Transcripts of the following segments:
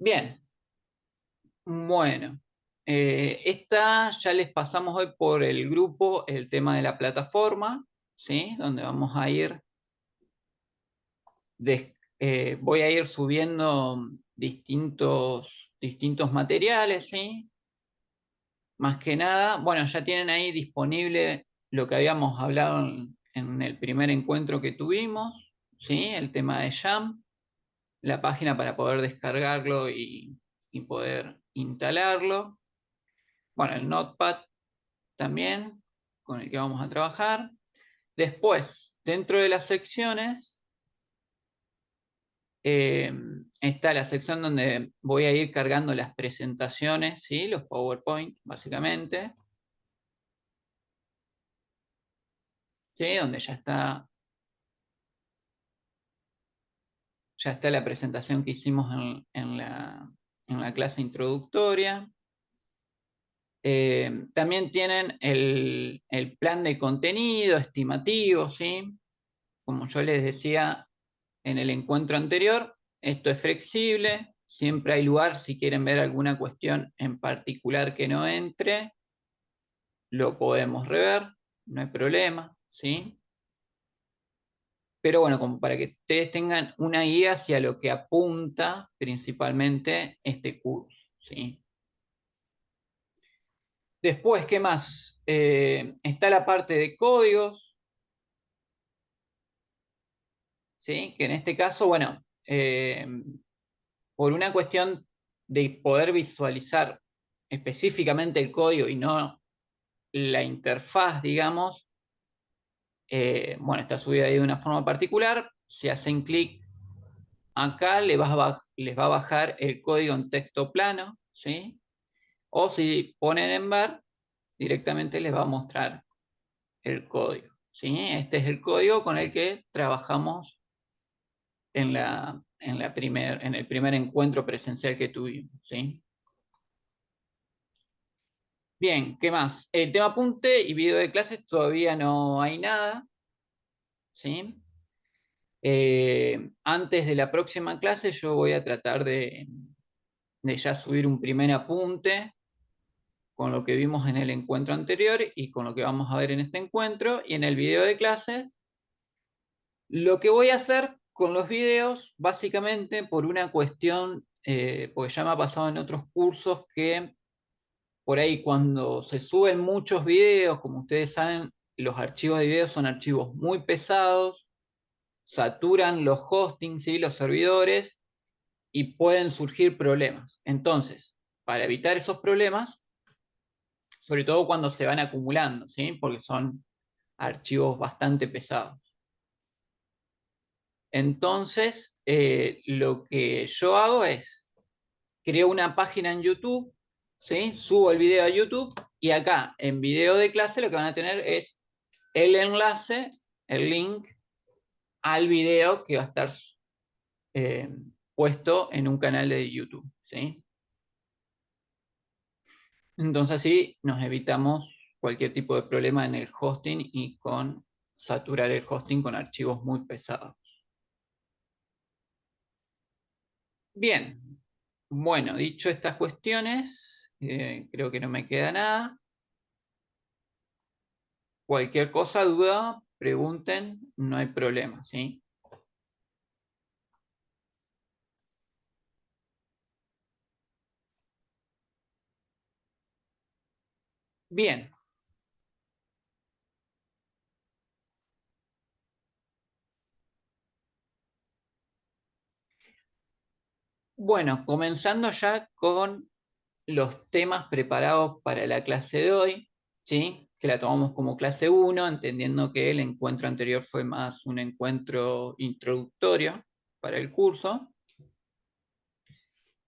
Bien, bueno. Esta ya les pasamos hoy por el grupo el tema de la plataforma, ¿sí? Donde vamos a ir, voy a ir subiendo distintos materiales, ¿sí? Más que nada, bueno, ya tienen ahí disponible lo que habíamos hablado en el primer encuentro que tuvimos, ¿sí? El tema de Jam, la página para poder descargarlo y poder instalarlo. Bueno, el Notepad también, con el que vamos a trabajar. Después, dentro de las secciones, eh, está la sección donde voy a ir cargando las presentaciones, ¿sí? Los PowerPoint, básicamente. ¿Sí? Donde ya está la presentación que hicimos en la clase introductoria. También tienen el plan de contenido estimativo, ¿sí? Como yo les decía en el encuentro anterior, esto es flexible, siempre hay lugar si quieren ver alguna cuestión en particular que no entre, lo podemos rever, no hay problema, ¿sí? Pero bueno, como para que ustedes tengan una guía hacia lo que apunta principalmente este curso, ¿sí? Después, ¿qué más? Está la parte de códigos, ¿sí? Que en este caso, bueno, por una cuestión de poder visualizar específicamente el código y no la interfaz, digamos, bueno, está subida ahí de una forma particular. Si hacen clic acá, les va a bajar el código en texto plano, ¿sí? O si ponen en bar, directamente les va a mostrar el código, ¿sí? Este es el código con el que trabajamos en el primer encuentro presencial que tuvimos, ¿sí? Bien, ¿qué más? El tema apunte y video de clases todavía no hay nada, ¿sí? Antes de la próxima clase yo voy a tratar de ya subir un primer apunte con lo que vimos en el encuentro anterior y con lo que vamos a ver en este encuentro. Y en el video de clases, lo que voy a hacer con los videos, básicamente por una cuestión, porque ya me ha pasado en otros cursos que por ahí cuando se suben muchos videos, como ustedes saben, los archivos de videos son archivos muy pesados, saturan los hostings y los servidores y pueden surgir problemas. Entonces, para evitar esos problemas, sobre todo cuando se van acumulando, ¿sí? Porque son archivos bastante pesados. Entonces, lo que yo hago es, creo una página en YouTube, ¿sí? Subo el video a YouTube y acá en video de clase lo que van a tener es el enlace, el link al video que va a estar eh, puesto en un canal de YouTube, ¿sí? Entonces así nos evitamos cualquier tipo de problema en el hosting y con saturar el hosting con archivos muy pesados. Bien, bueno, dicho estas cuestiones, creo que no me queda nada. Cualquier cosa, duda, pregunten, no hay problema, ¿sí? Bien, bueno, comenzando ya con los temas preparados para la clase de hoy, ¿sí? Que la tomamos como clase 1, entendiendo que el encuentro anterior fue más un encuentro introductorio para el curso.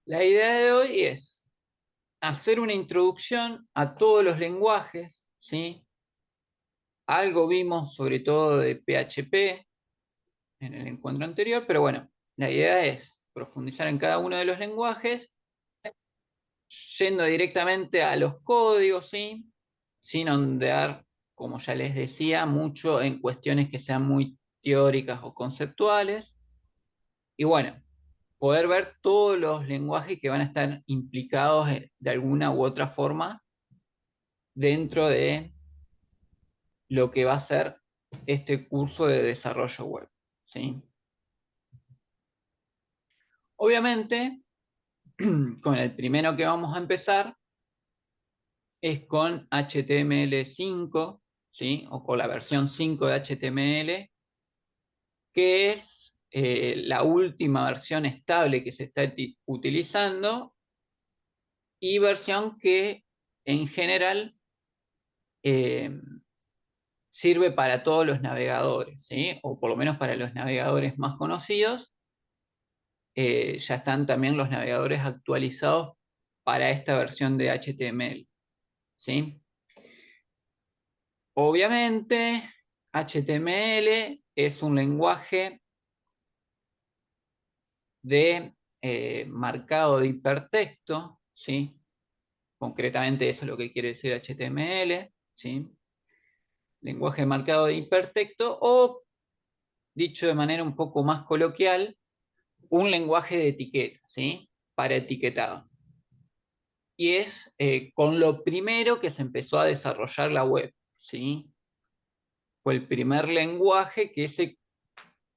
La idea de hoy es hacer una introducción a todos los lenguajes, ¿sí? Algo vimos sobre todo de PHP en el encuentro anterior, pero bueno, la idea es profundizar en cada uno de los lenguajes, yendo directamente a los códigos, ¿sí? Sin ondear, como ya les decía, mucho en cuestiones que sean muy teóricas o conceptuales. Y bueno, poder ver todos los lenguajes que van a estar implicados de alguna u otra forma dentro de lo que va a ser este curso de desarrollo web, ¿sí? Obviamente, con el primero que vamos a empezar es con HTML5, ¿sí? O con la versión 5 de HTML, que es la última versión estable que se está utilizando y versión que en general eh, sirve para todos los navegadores, ¿sí? O por lo menos para los navegadores más conocidos. Ya están también los navegadores actualizados para esta versión de HTML, ¿sí? Obviamente, HTML es un lenguaje de marcado de hipertexto, ¿sí? Concretamente eso es lo que quiere decir HTML, ¿sí? Lenguaje marcado de hipertexto o, dicho de manera un poco más coloquial, un lenguaje de etiqueta, ¿sí? Para etiquetado. Y es con lo primero que se empezó a desarrollar la web, ¿sí? Fue el primer lenguaje que se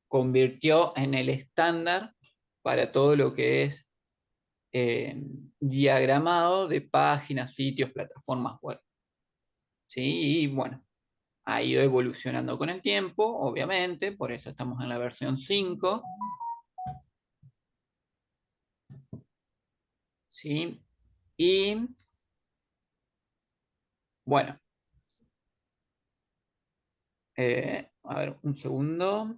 convirtió en el estándar para todo lo que es diagramado de páginas, sitios, plataformas web, ¿sí? Y bueno, ha ido evolucionando con el tiempo, obviamente, por eso estamos en la versión 5, ¿sí? Y bueno, a ver, un segundo.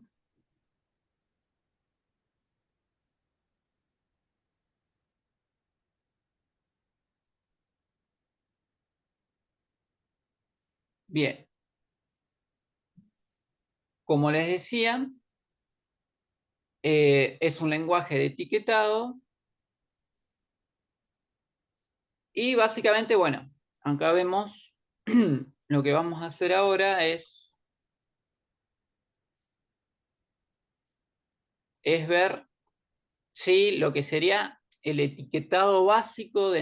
Bien, como les decía, es un lenguaje de etiquetado y básicamente, bueno, acá vemos lo que vamos a hacer ahora es ver si lo que sería el etiquetado básico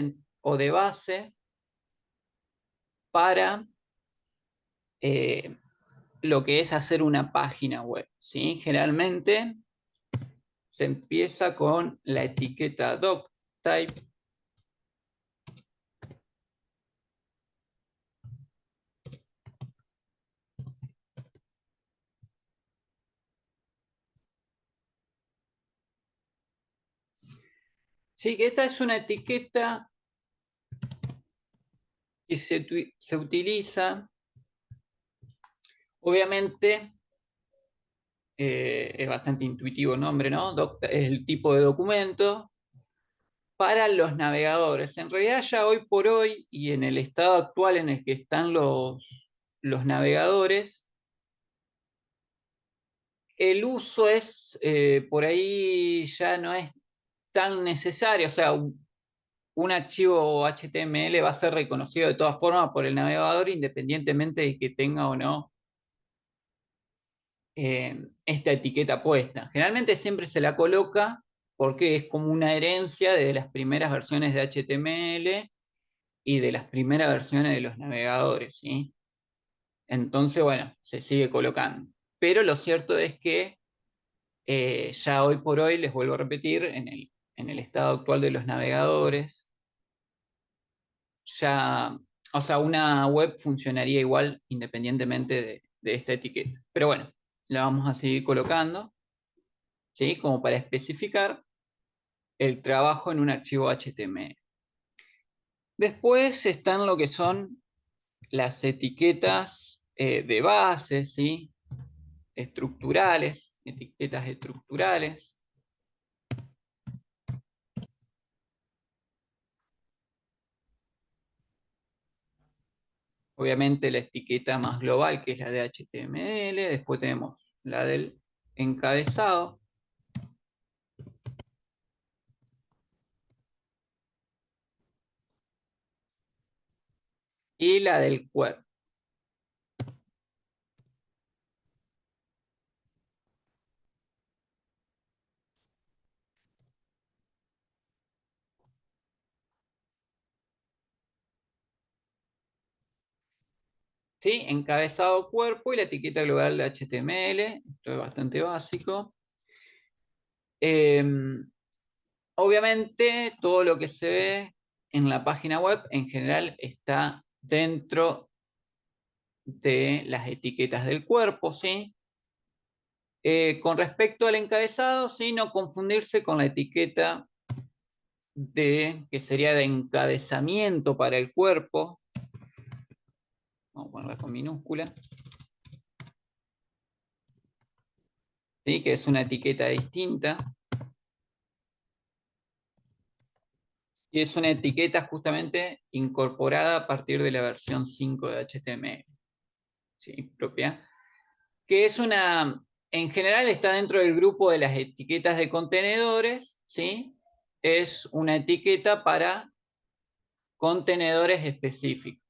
o de base para eh, lo que es hacer una página web, ¿sí? Generalmente se empieza con la etiqueta doctype. Sí, que esta es una etiqueta que se utiliza, obviamente, es bastante intuitivo el nombre, ¿no? Es el tipo de documento para los navegadores. En realidad ya hoy por hoy y en el estado actual en el que están los navegadores, el uso es, por ahí ya no es tan necesario, o sea, un archivo HTML va a ser reconocido de todas formas por el navegador independientemente de que tenga o no esta etiqueta puesta. Generalmente siempre se la coloca porque es como una herencia de las primeras versiones de HTML y de las primeras versiones de los navegadores, ¿sí? Entonces, bueno, se sigue colocando. Pero lo cierto es que ya hoy por hoy, les vuelvo a repetir, en el estado actual de los navegadores, ya, o sea, una web funcionaría igual independientemente de esta etiqueta. Pero bueno, la vamos a seguir colocando, ¿sí? Como para especificar el trabajo en un archivo HTML. Después están lo que son las etiquetas de base, ¿sí? Estructurales, etiquetas estructurales. Obviamente la etiqueta más global, que es la de HTML. Después tenemos la del encabezado y la del cuerpo. ¿sí? Encabezado cuerpo y la etiqueta global de HTML. Esto es bastante básico. Obviamente, todo lo que se ve en la página web en general está dentro de las etiquetas del cuerpo, ¿sí? Con respecto al encabezado, ¿sí? No confundirse con la etiqueta que sería de encabezamiento para el cuerpo. Vamos a ponerla con minúscula. ¿Sí? Que es una etiqueta distinta. Y es una etiqueta justamente incorporada a partir de la versión 5 de HTML. ¿Sí? Propia. Que es en general está dentro del grupo de las etiquetas de contenedores, ¿sí? Es una etiqueta para contenedores específicos.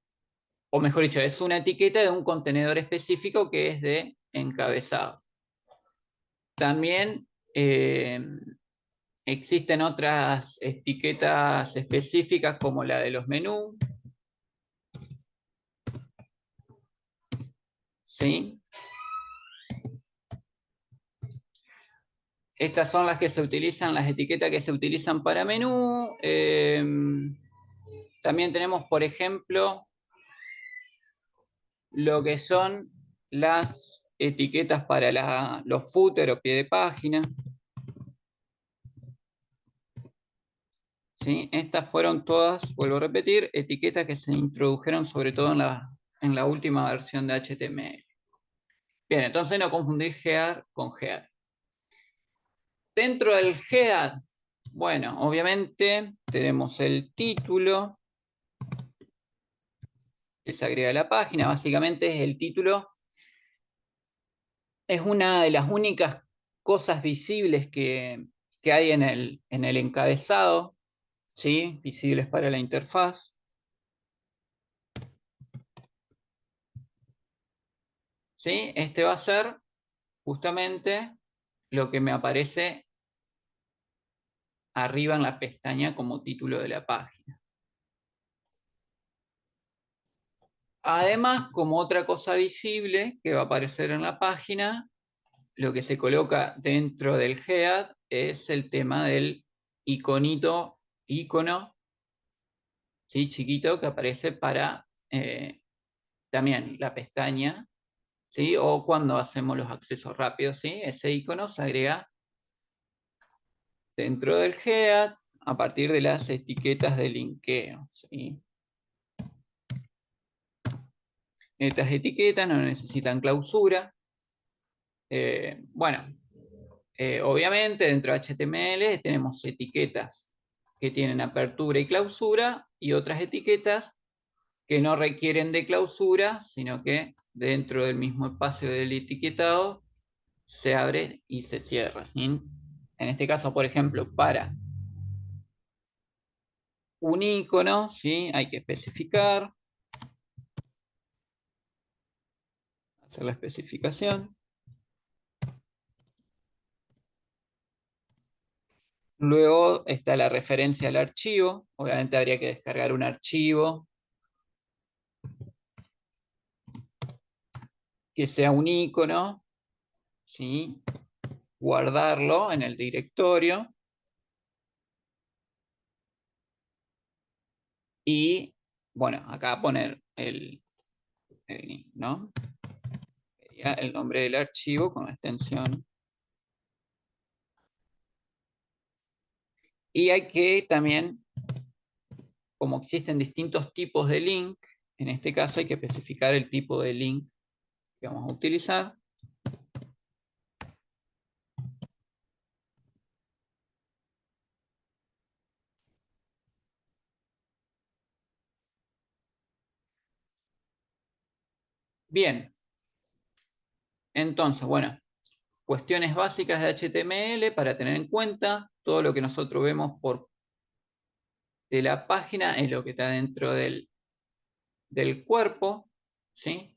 O mejor dicho, es una etiqueta de un contenedor específico que es de encabezado. También existen otras etiquetas específicas como la de los menús, ¿sí? Estas son las que se utilizan, las etiquetas que se utilizan para menú. También tenemos, por ejemplo, lo que son las etiquetas para los footer o pie de página. ¿Sí? Estas fueron todas, vuelvo a repetir, etiquetas que se introdujeron sobre todo en la última versión de HTML. Bien, entonces no confundir header con header. Dentro del header, bueno, obviamente tenemos el título que se agrega a la página. Básicamente es el título. Es una de las únicas cosas visibles que hay en el encabezado, ¿sí? Visibles para la interfaz. ¿Sí? Este va a ser justamente lo que me aparece arriba en la pestaña como título de la página. Además, como otra cosa visible que va a aparecer en la página, lo que se coloca dentro del head es el tema del icono, ¿sí? Chiquito que aparece para también la pestaña, ¿sí? O cuando hacemos los accesos rápidos, ¿sí? Ese icono se agrega dentro del head a partir de las etiquetas de linkeo, ¿sí? Estas etiquetas no necesitan clausura. Bueno, obviamente dentro de HTML tenemos etiquetas que tienen apertura y clausura y otras etiquetas que no requieren de clausura, sino que dentro del mismo espacio del etiquetado se abre y se cierra, ¿sí? En este caso, por ejemplo, para un icono, ¿sí? Hay que especificar, hacer la especificación. Luego está la referencia al archivo. Obviamente habría que descargar un archivo que sea un icono, ¿sí? Guardarlo en el directorio y, bueno, acá poner ¿no? El nombre del archivo con la extensión. Y hay que también, como existen distintos tipos de link, en este caso hay que especificar el tipo de link que vamos a utilizar. Bien, entonces, bueno, cuestiones básicas de HTML para tener en cuenta. Todo lo que nosotros vemos de la página es lo que está dentro del cuerpo, ¿sí?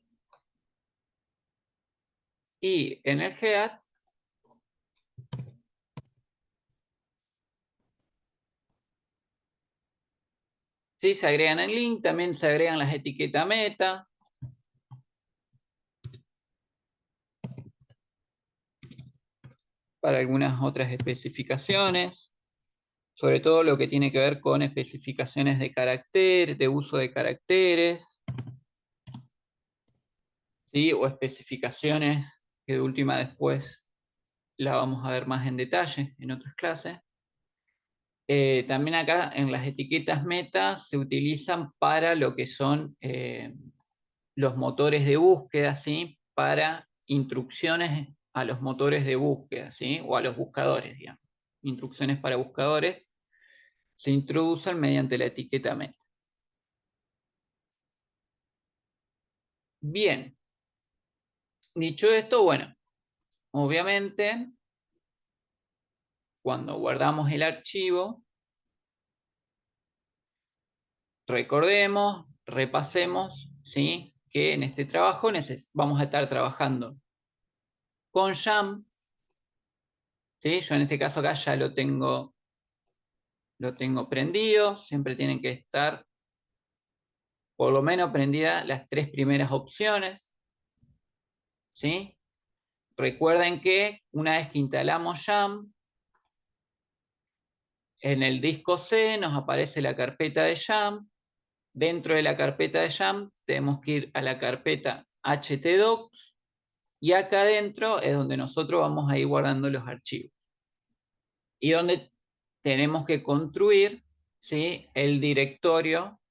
Y en el head sí se agregan el link, también se agregan las etiquetas meta, para algunas otras especificaciones, sobre todo lo que tiene que ver con especificaciones de carácter, de uso de caracteres, ¿sí? O especificaciones que de última después la vamos a ver más en detalle en otras clases. También acá en las etiquetas meta se utilizan para lo que son los motores de búsqueda, ¿sí? Para instrucciones a los motores de búsqueda, ¿sí? O a los buscadores, digamos. Instrucciones para buscadores se introducen mediante la etiqueta meta. Bien, dicho esto, bueno, obviamente cuando guardamos el archivo, recordemos, repasemos, ¿sí? Que en este trabajo vamos a estar trabajando con YAML, ¿sí? Yo en este caso acá ya lo tengo prendido, siempre tienen que estar por lo menos prendidas las tres primeras opciones, ¿sí? Recuerden que una vez que instalamos YAML, en el disco C nos aparece la carpeta de YAML. Dentro de la carpeta de YAML tenemos que ir a la carpeta htdocs y acá adentro es donde nosotros vamos a ir guardando los archivos. Y donde tenemos que construir, ¿sí? El directorio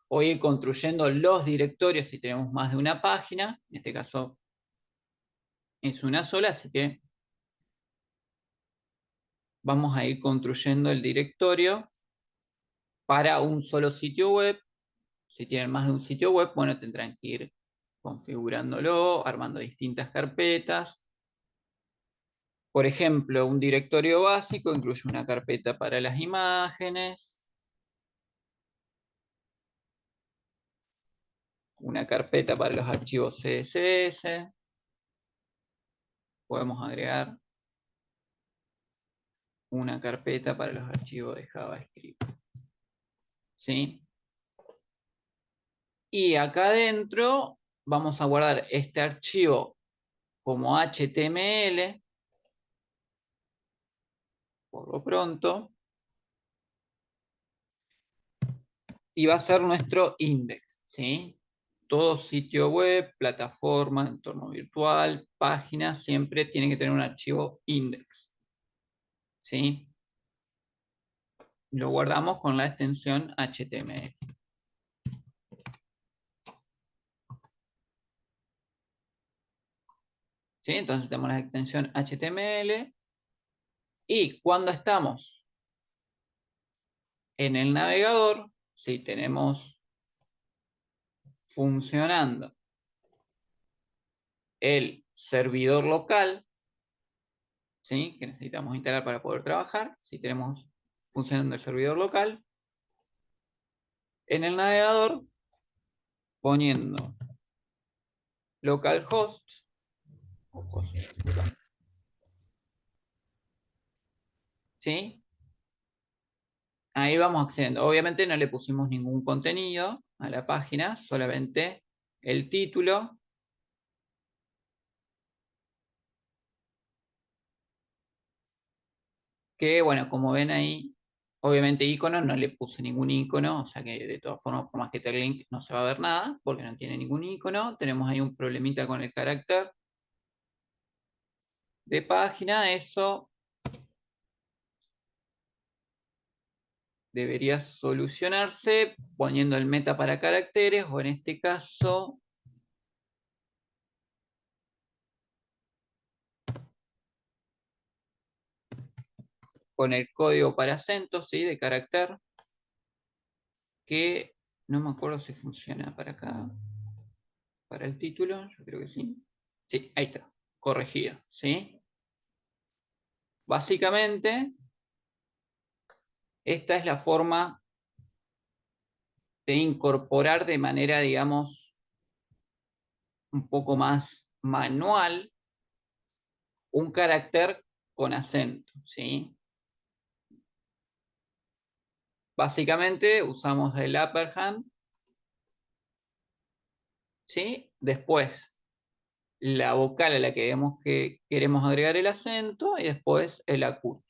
o ir construyendo los directorios si tenemos más de una página. En este caso es una sola, así que vamos a ir construyendo el directorio para un solo sitio web. Si tienen más de un sitio web, bueno, tendrán que ir configurándolo, armando distintas carpetas. Por ejemplo, un directorio básico incluye una carpeta para las imágenes, una carpeta para los archivos CSS. Podemos agregar una carpeta para los archivos de JavaScript. ¿Sí? Y acá adentro vamos a guardar este archivo como HTML, por lo pronto, y va a ser nuestro index, ¿sí? Todo sitio web, plataforma, entorno virtual, página, siempre tiene que tener un archivo index, ¿sí? Lo guardamos con la extensión HTML. ¿Sí? Entonces tenemos la extensión HTML y cuando estamos en el navegador, si tenemos funcionando el servidor local, ¿sí? Que necesitamos instalar para poder trabajar, si tenemos funcionando el servidor local, en el navegador poniendo localhost, ¿sí? Ahí vamos accediendo. Obviamente no le pusimos ningún contenido a la página, solamente el título. Que bueno, como ven ahí, obviamente icono, no le puse ningún icono, o sea que de todas formas, por más que tenga link, no se va a ver nada, porque no tiene ningún icono. Tenemos ahí un problemita con el carácter de página, eso debería solucionarse poniendo el meta para caracteres, o en este caso, con el código para acentos, ¿sí? De carácter, que no me acuerdo si funciona para acá, para el título, yo creo que sí. Sí, ahí está, corregido, ¿sí? Básicamente, esta es la forma de incorporar de manera, digamos, un poco más manual un carácter con acento, ¿sí? Básicamente usamos el upper hand, ¿sí? Después la vocal a la que queremos agregar el acento y después el acústico.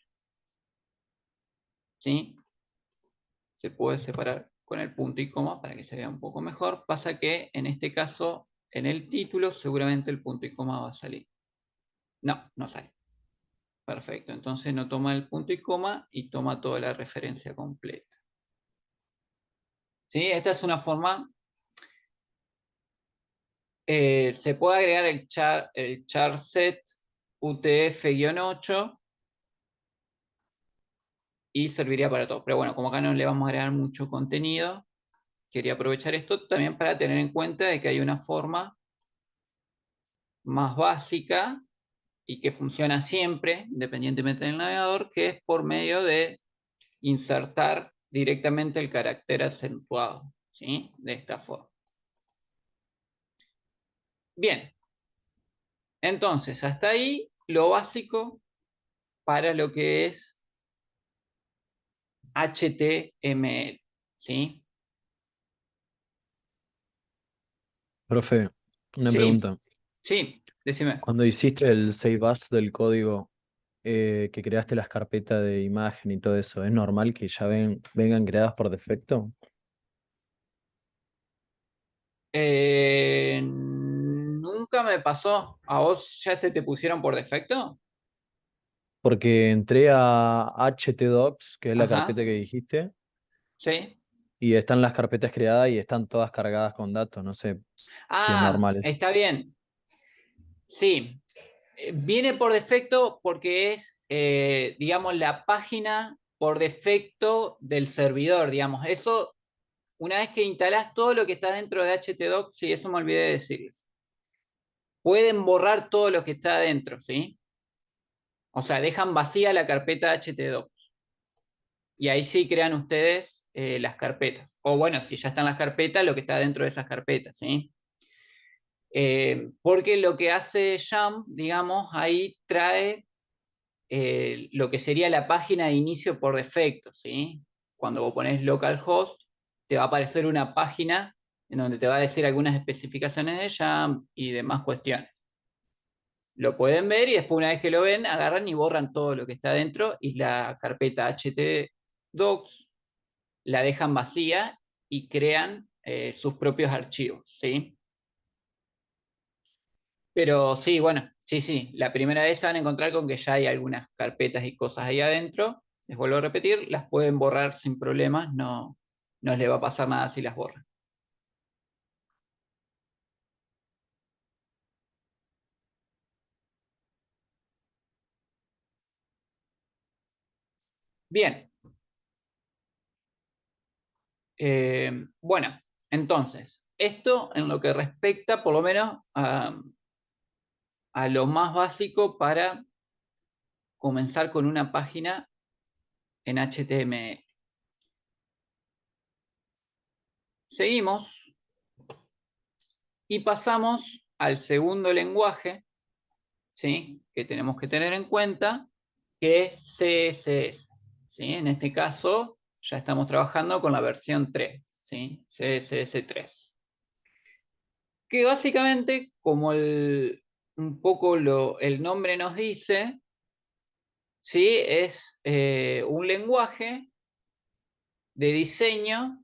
¿Sí? Se puede separar con el punto y coma para que se vea un poco mejor. Pasa que en este caso, en el título, seguramente el punto y coma va a salir. No, no sale. Perfecto, entonces no toma el punto y coma y toma toda la referencia completa. ¿Sí? Esta es una forma. Se puede agregar el char set UTF-8 y serviría para todo. Pero bueno, como acá no le vamos a agregar mucho contenido, quería aprovechar esto también para tener en cuenta de que hay una forma más básica y que funciona siempre, independientemente del navegador, que es por medio de insertar directamente el carácter acentuado, ¿sí? De esta forma. Bien, entonces hasta ahí lo básico para lo que es HTML, ¿sí? Profe, una Sí, pregunta. sí, decime. Cuando hiciste el save as del código que creaste las carpetas de imagen y todo eso, ¿es normal que ya vengan creadas por defecto? Nunca me pasó. ¿A vos ya se te pusieron por defecto? Porque entré a htdocs, que es la Ajá, carpeta que dijiste, sí. y están las carpetas creadas y están todas cargadas con datos. No sé si es Ah, normal eso. está bien. Sí, viene por defecto porque es, digamos, la página por defecto del servidor, digamos. Eso, una vez que instalás todo lo que está dentro de htdocs, sí, eso me olvidé de decirles. Pueden borrar todo lo que está adentro, ¿sí? O sea, dejan vacía la carpeta htdocs. Y ahí sí crean ustedes las carpetas. O bueno, si ya están las carpetas, lo que está dentro de esas carpetas, ¿sí? Porque lo que hace Jam, digamos, ahí trae lo que sería la página de inicio por defecto, ¿sí? Cuando vos pones localhost, te va a aparecer una página en donde te va a decir algunas especificaciones de Jam y demás cuestiones. Lo pueden ver y después una vez que lo ven, agarran y borran todo lo que está dentro y la carpeta htdocs la dejan vacía y crean sus propios archivos, ¿sí? Pero sí, bueno, sí, sí, la primera vez se van a encontrar con que ya hay algunas carpetas y cosas ahí adentro. Les vuelvo a repetir, las pueden borrar sin problemas, no, no les va a pasar nada si las borran. Bien, bueno, entonces, esto en lo que respecta por lo menos a lo más básico para comenzar con una página en HTML. Seguimos y pasamos al segundo lenguaje, ¿sí? Que tenemos que tener en cuenta, que es CSS, ¿sí? En este caso ya estamos trabajando con la versión 3, ¿sí? CSS 3. Que básicamente, como un poco el nombre nos dice, ¿sí? Es un lenguaje de diseño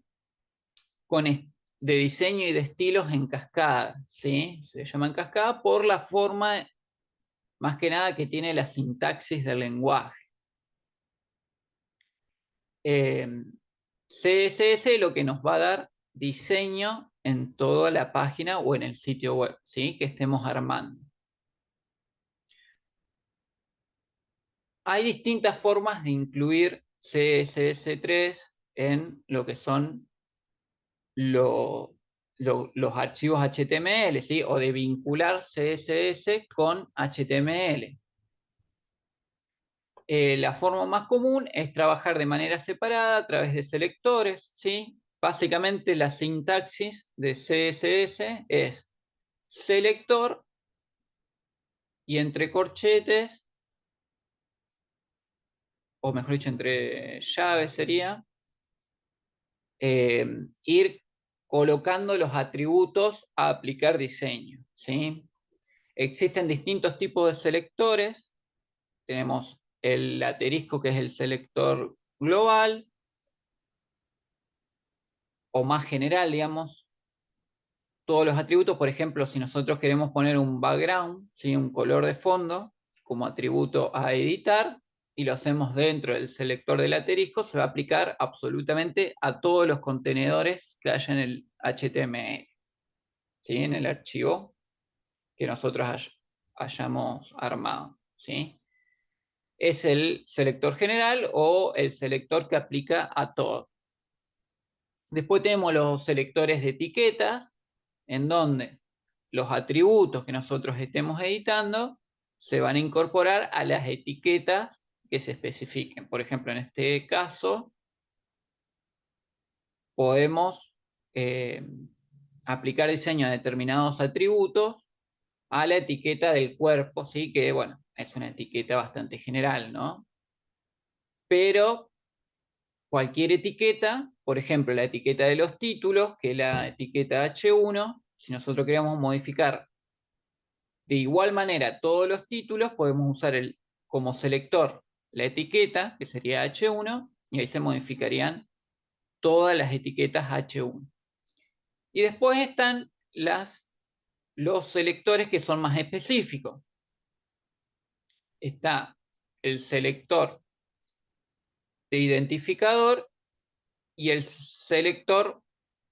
de diseño y de estilos en cascada, ¿sí? Se llama en cascada por la forma, más que nada, que tiene la sintaxis del lenguaje. CSS lo que nos va a dar diseño en toda la página o en el sitio web, ¿sí? Que estemos armando. Hay distintas formas de incluir CSS3 en lo que son los archivos HTML, ¿sí? O de vincular CSS con HTML. La forma más común es trabajar de manera separada a través de selectores, ¿sí? Básicamente la sintaxis de CSS es selector y entre corchetes, o mejor dicho, entre llaves sería, ir colocando los atributos a aplicar diseño, ¿sí? Existen distintos tipos de selectores. Tenemos el asterisco, que es el selector global, o más general, digamos, todos los atributos. Por ejemplo, si nosotros queremos poner un background, ¿sí? Un color de fondo, como atributo a editar, y lo hacemos dentro del selector del asterisco, se va a aplicar absolutamente a todos los contenedores que haya en el HTML, ¿sí? En el archivo que nosotros hayamos armado, ¿sí? Es el selector general o el selector que aplica a todo. Después tenemos los selectores de etiquetas, en donde los atributos que nosotros estemos editando se van a incorporar a las etiquetas que se especifiquen. Por ejemplo, en este caso, podemos aplicar diseño de determinados atributos a la etiqueta del cuerpo, ¿sí? Que, bueno, es una etiqueta bastante general, ¿no? Pero cualquier etiqueta, por ejemplo, la etiqueta de los títulos, que es la etiqueta H1, si nosotros queremos modificar de igual manera todos los títulos, podemos usar como selector la etiqueta, que sería H1, y ahí se modificarían todas las etiquetas H1. Y después están los selectores que son más específicos. Está el selector de identificador y el selector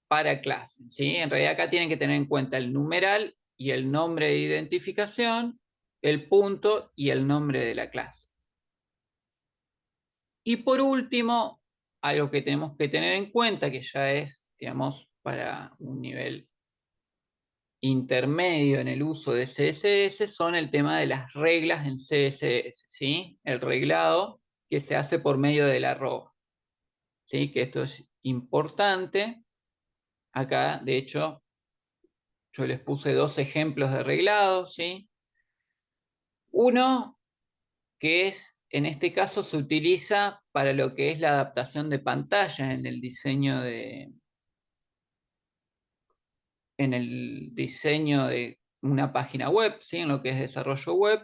para clase, ¿sí? En realidad acá tienen que tener en cuenta el numeral y el nombre de identificación, el punto y el nombre de la clase. Y por último, algo que tenemos que tener en cuenta, que ya es, digamos, para un nivel intermedio en el uso de CSS, son el tema de las reglas en CSS, ¿sí? El reglado que se hace por medio del arroba, ¿sí? Que esto es importante. Acá, de hecho, yo les puse dos ejemplos de reglado, ¿sí? Uno que es, en este caso, se utiliza para lo que es la adaptación de pantalla en el diseño de una página web, ¿sí? En lo que es desarrollo web,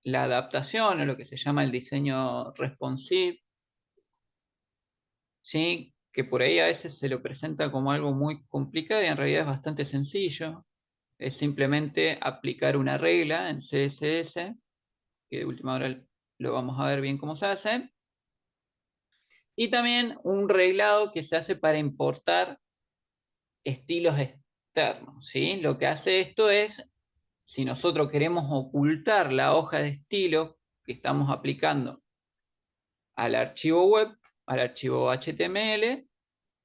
la adaptación o lo que se llama el diseño responsive, ¿sí? Que por ahí a veces se lo presenta como algo muy complicado y en realidad es bastante sencillo. Es simplemente aplicar una regla en CSS, que de última hora lo vamos a ver bien cómo se hace. Y también un reglado que se hace para importar estilos externos, ¿sí? Lo que hace esto es, si nosotros queremos ocultar la hoja de estilo que estamos aplicando al archivo web, al archivo HTML,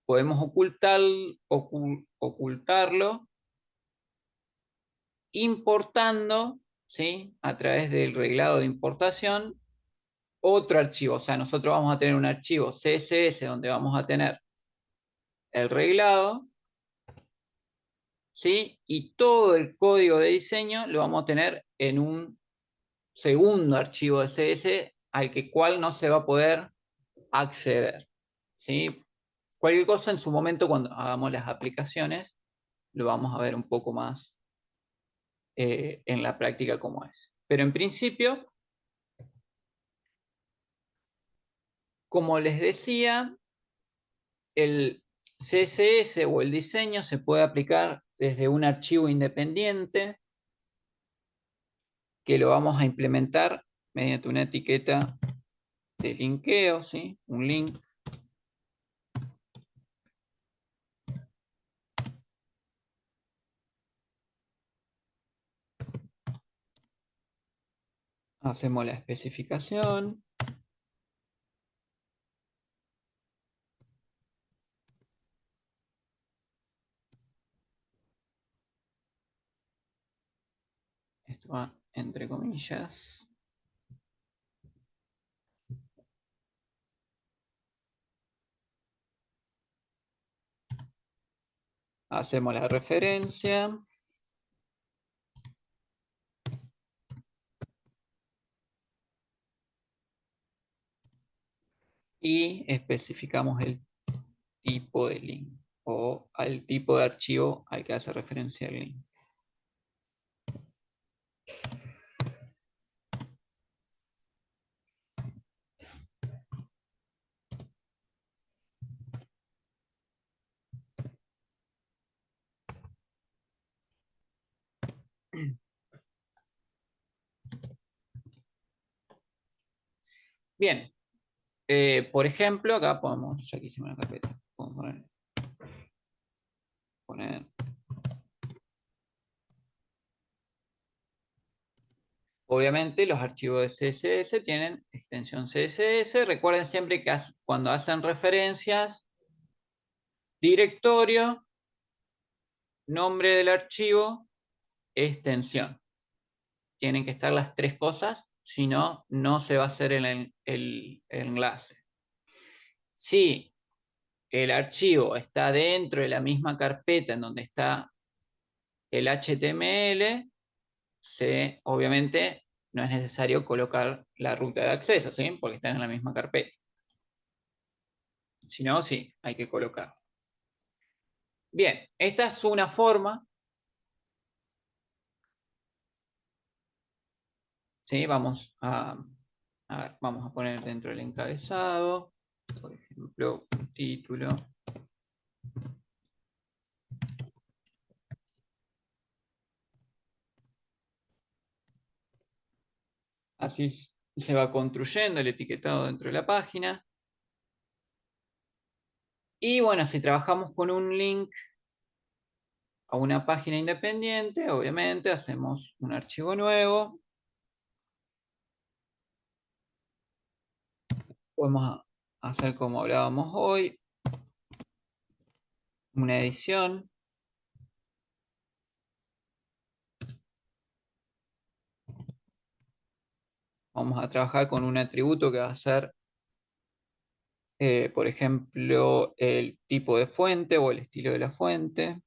podemos ocultarlo importando, ¿sí? A través del reglado de importación, otro archivo. O sea, nosotros vamos a tener un archivo CSS donde vamos a tener el reglado, ¿sí? Y todo el código de diseño lo vamos a tener en un segundo archivo de CSS al cual no se va a poder acceder, ¿sí? Cualquier cosa en su momento cuando hagamos las aplicaciones lo vamos a ver un poco más en la práctica cómo es. Pero en principio, como les decía, el CSS o el diseño se puede aplicar desde un archivo independiente que lo vamos a implementar mediante una etiqueta de linkeo, ¿sí? Un link. Hacemos la especificación. Esto va entre comillas. Hacemos la referencia. Y especificamos el tipo de link o al tipo de archivo al que hace referencia el link. Bien, por ejemplo, acá podemos, ya que hicimos la carpeta, podemos poner. Obviamente los archivos de CSS tienen extensión CSS. Recuerden siempre que cuando hacen referencias, directorio, nombre del archivo, extensión. Tienen que estar las tres cosas, si no, no se va a hacer el enlace. Si el archivo está dentro de la misma carpeta en donde está el HTML, obviamente no es necesario colocar la ruta de acceso, ¿sí? Porque están en la misma carpeta. Si no, sí, hay que colocar. Bien, esta es una forma. ¿Sí? Vamos vamos a poner dentro del encabezado, por ejemplo, un título. Así se va construyendo el etiquetado dentro de la página. Y bueno, si trabajamos con un link a una página independiente, obviamente hacemos un archivo nuevo. Podemos hacer como hablábamos hoy, una edición. Vamos a trabajar con un atributo que va a ser, por ejemplo, el tipo de fuente o el estilo de la fuente.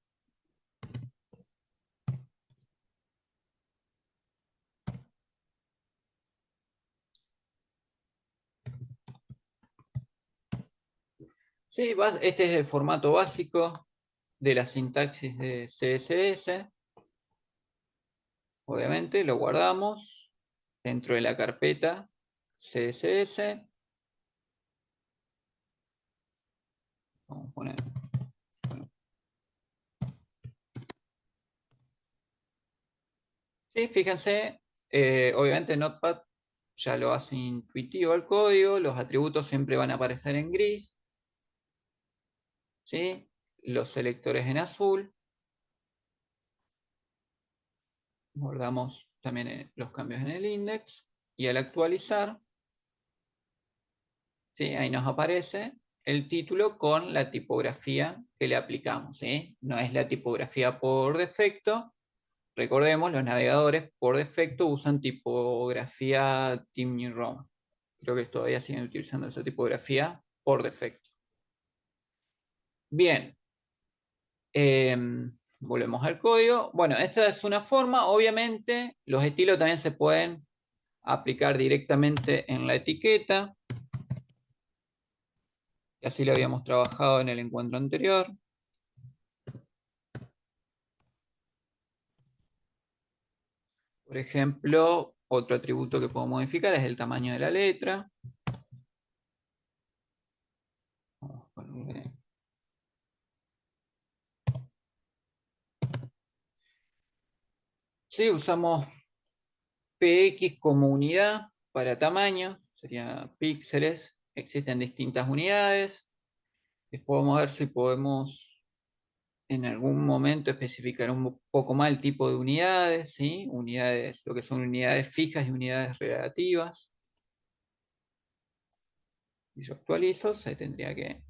Sí, este es el formato básico de la sintaxis de CSS. Obviamente lo guardamos dentro de la carpeta CSS. Vamos a poner. Sí, fíjense, obviamente Notepad ya lo hace intuitivo el código, los atributos siempre van a aparecer en gris, ¿sí? Los selectores en azul. Guardamos también los cambios en el index y al actualizar, ¿sí? Ahí nos aparece el título con la tipografía que le aplicamos, ¿sí? No es la tipografía por defecto. Recordemos, los navegadores por defecto usan tipografía Times New Roman. Creo que todavía siguen utilizando esa tipografía por defecto. Bien. Volvemos al código. Bueno, esta es una forma. Obviamente, los estilos también se pueden aplicar directamente en la etiqueta. Y así lo habíamos trabajado en el encuentro anterior. Por ejemplo, otro atributo que puedo modificar es el tamaño de la letra. Vamos a ponerle. Sí, usamos px como unidad para tamaño, sería píxeles. Existen distintas unidades. Después vamos a ver si podemos en algún momento especificar un poco más el tipo de unidades, ¿sí? Unidades, lo que son unidades fijas y unidades relativas. Y yo actualizo, se tendría que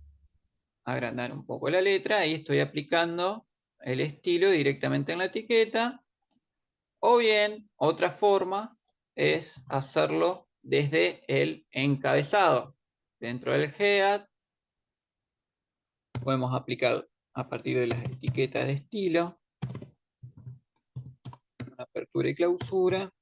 agrandar un poco la letra. Ahí estoy aplicando el estilo directamente en la etiqueta. O bien, otra forma es hacerlo desde el encabezado. Dentro del head podemos aplicar a partir de las etiquetas de estilo, una apertura y clausura.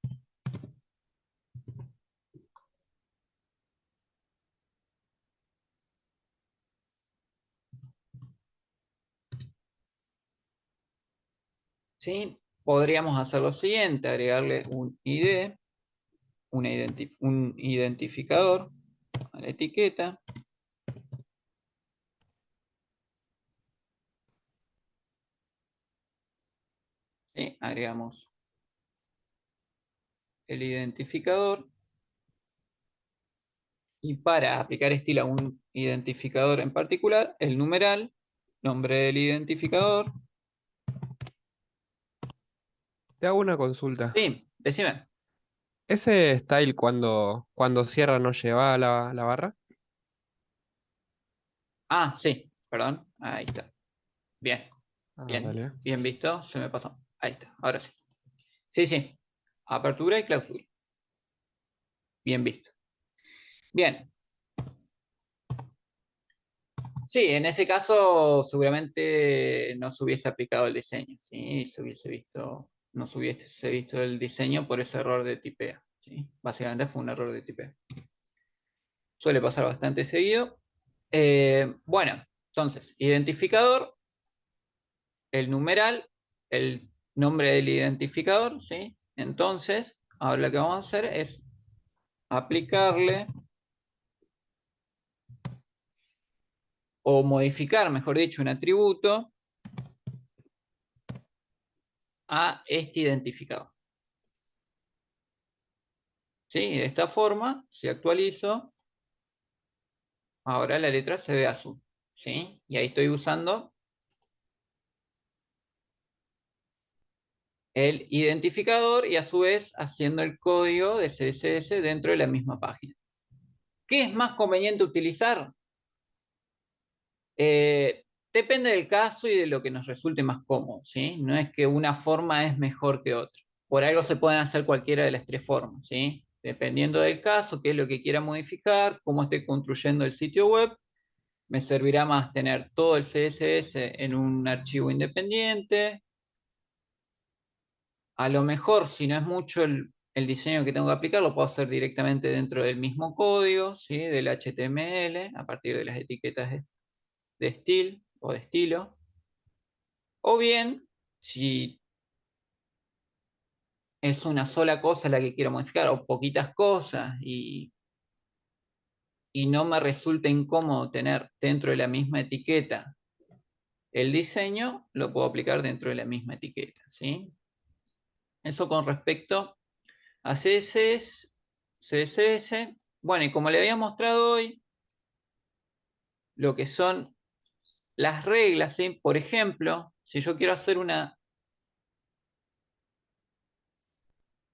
¿Sí? podríamos hacer lo siguiente, agregarle un ID, un identificador a la etiqueta. ¿Sí? Agregamos el identificador. Y para aplicar estilo a un identificador en particular, el numeral, nombre del identificador. Te hago una consulta. Sí, decime. ¿Ese style cuando cierra no lleva la barra? Ah, sí, perdón. Ahí está. Bien, Ah, bien, dale. bien visto. Se me pasó. Ahí está, ahora sí. Sí, sí. Apertura y clausura. Bien visto. Bien. Sí, en ese caso seguramente no se hubiese aplicado el diseño, ¿sí? Se hubiese visto, no se hubiese visto el diseño por ese error de tipeo, ¿sí? Básicamente fue un error de tipeo. Suele pasar bastante seguido. Bueno, entonces, identificador, el numeral, el nombre del identificador, ¿sí? Entonces, ahora lo que vamos a hacer es aplicarle o modificar, mejor dicho, un atributo a este identificador. ¿Sí? De esta forma, si actualizo, ahora la letra se ve azul. ¿Sí? Y ahí estoy usando el identificador y a su vez haciendo el código de CSS dentro de la misma página. ¿Qué es más conveniente utilizar? Depende del caso y de lo que nos resulte más cómodo, ¿sí? No es que una forma es mejor que otra. Por algo se pueden hacer cualquiera de las tres formas, ¿sí? Dependiendo del caso, qué es lo que quiera modificar, cómo esté construyendo el sitio web, me servirá más tener todo el CSS en un archivo independiente. A lo mejor, si no es mucho el diseño que tengo que aplicar, lo puedo hacer directamente dentro del mismo código, ¿sí? Del HTML, a partir de las etiquetas de style o de estilo. O bien, si es una sola cosa la que quiero modificar, o poquitas cosas, y no me resulta incómodo tener dentro de la misma etiqueta el diseño, lo puedo aplicar dentro de la misma etiqueta, ¿sí? Eso con respecto a CSS. CSS. Bueno, y como le había mostrado hoy, lo que son las reglas, ¿sí? Por ejemplo, si yo quiero hacer una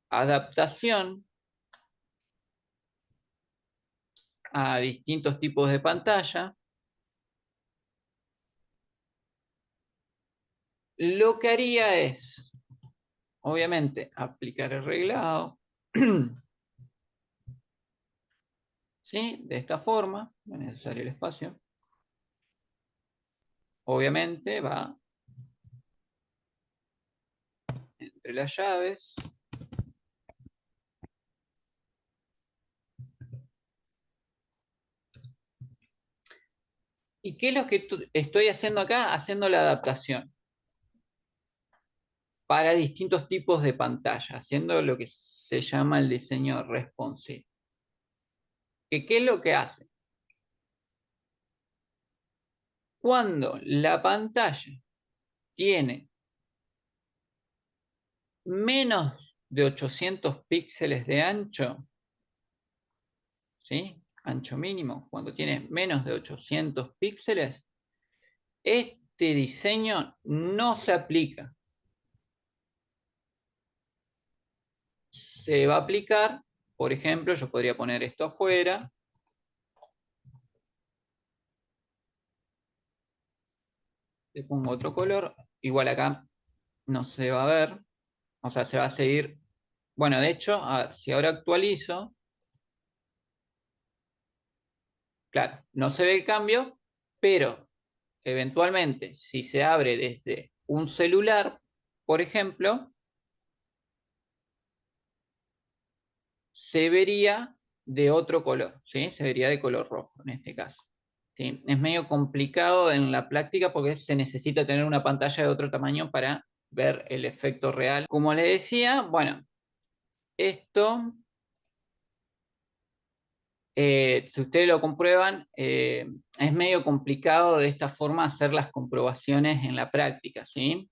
adaptación a distintos tipos de pantalla, lo que haría es, obviamente, aplicar el reglado, ¿sí? De esta forma, no es necesario el espacio. Obviamente va entre las llaves. ¿Y qué es lo que estoy haciendo acá? Haciendo la adaptación para distintos tipos de pantalla, haciendo lo que se llama el diseño responsive. ¿Qué es lo que hace? Cuando la pantalla tiene menos de 800 píxeles de ancho, ¿sí? Ancho mínimo, cuando tiene menos de 800 píxeles, este diseño no se aplica. Se va a aplicar, por ejemplo, yo podría poner esto afuera. Le pongo otro color. Igual acá no se va a ver. O sea, se va a seguir. Bueno, de hecho, a ver, si ahora actualizo, claro, no se ve el cambio, pero eventualmente, si se abre desde un celular, por ejemplo, se vería de otro color, ¿sí? Se vería de color rojo en este caso. ¿Sí? Es medio complicado en la práctica porque se necesita tener una pantalla de otro tamaño para ver el efecto real. Como les decía, bueno, esto, si ustedes lo comprueban, es medio complicado de esta forma hacer las comprobaciones en la práctica, ¿sí?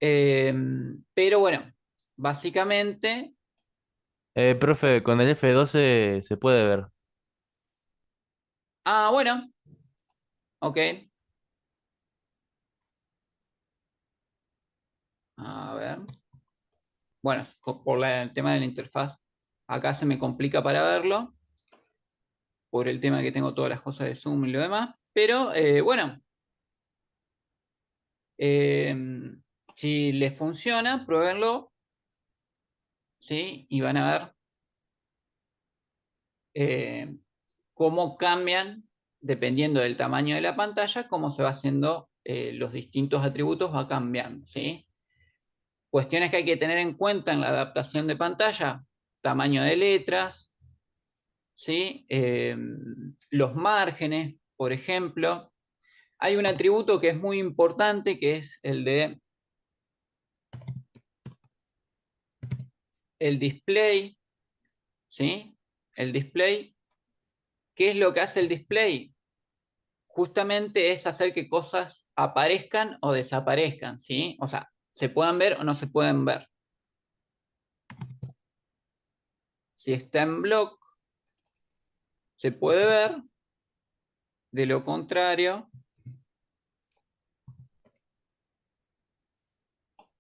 Pero bueno, básicamente, Profe, con el F12 se puede ver. bueno, ok. A ver. Bueno, por el tema de la interfaz, acá se me complica para verlo, por el tema que tengo todas las cosas de Zoom y lo demás, pero bueno, eh, si les funciona, pruébenlo, ¿sí? Y van a ver cómo cambian, dependiendo del tamaño de la pantalla, cómo se va haciendo los distintos atributos, va cambiando, ¿sí? Cuestiones que hay que tener en cuenta en la adaptación de pantalla: tamaño de letras, ¿sí? Los márgenes, por ejemplo. Hay un atributo que es muy importante, que es el de el display, ¿sí? El display. ¿Qué es lo que hace el display? Justamente es hacer que cosas aparezcan o desaparezcan, ¿sí? O sea, se puedan ver o no se pueden ver. Si está en block, se puede ver. De lo contrario,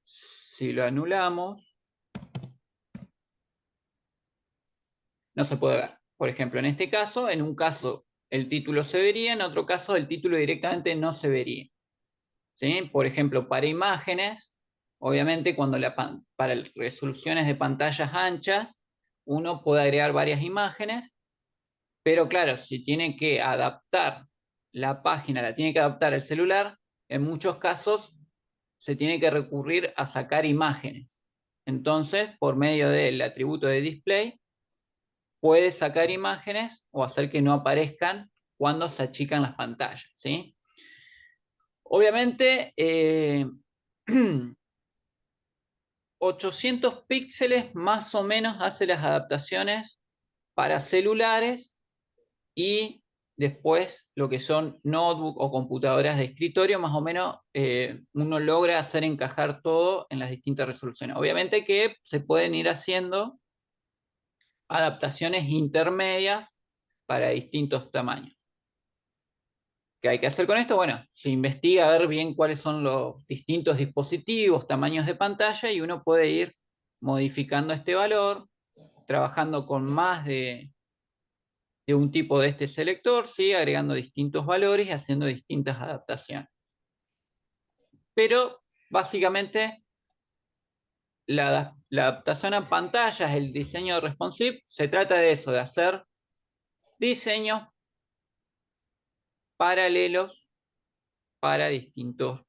si lo anulamos, no se puede ver. Por ejemplo, en este caso, en un caso el título se vería, en otro caso el título directamente no se vería, ¿sí? Por ejemplo, para imágenes, obviamente para resoluciones de pantallas anchas, uno puede agregar varias imágenes, pero claro, si tiene que adaptar la página, la tiene que adaptar el celular, en muchos casos se tiene que recurrir a sacar imágenes. Entonces, por medio del atributo de display, puede sacar imágenes o hacer que no aparezcan cuando se achican las pantallas, ¿sí? Obviamente, 800 píxeles más o menos hace las adaptaciones para celulares, y después lo que son notebook o computadoras de escritorio, más o menos uno logra hacer encajar todo en las distintas resoluciones. Obviamente que se pueden ir haciendo adaptaciones intermedias para distintos tamaños. ¿Qué hay que hacer con esto? Bueno, se investiga a ver bien cuáles son los distintos dispositivos, tamaños de pantalla, y uno puede ir modificando este valor, trabajando con más de un tipo de este selector, ¿sí? Agregando distintos valores y haciendo distintas adaptaciones. Pero básicamente la adaptación a pantallas, el diseño responsive, se trata de eso, de hacer diseños paralelos para distintos,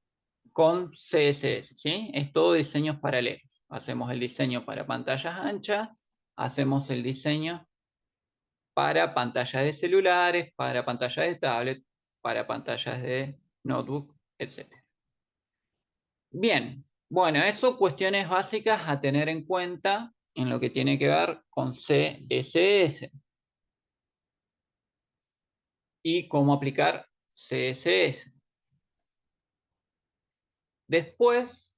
con CSS, ¿sí? Es todo diseños paralelos. Hacemos el diseño para pantallas anchas, hacemos el diseño para pantallas de celulares, para pantallas de tablet, para pantallas de notebook, etc. Bien, bueno, eso cuestiones básicas a tener en cuenta en lo que tiene que ver con CSS y cómo aplicar CSS. Después,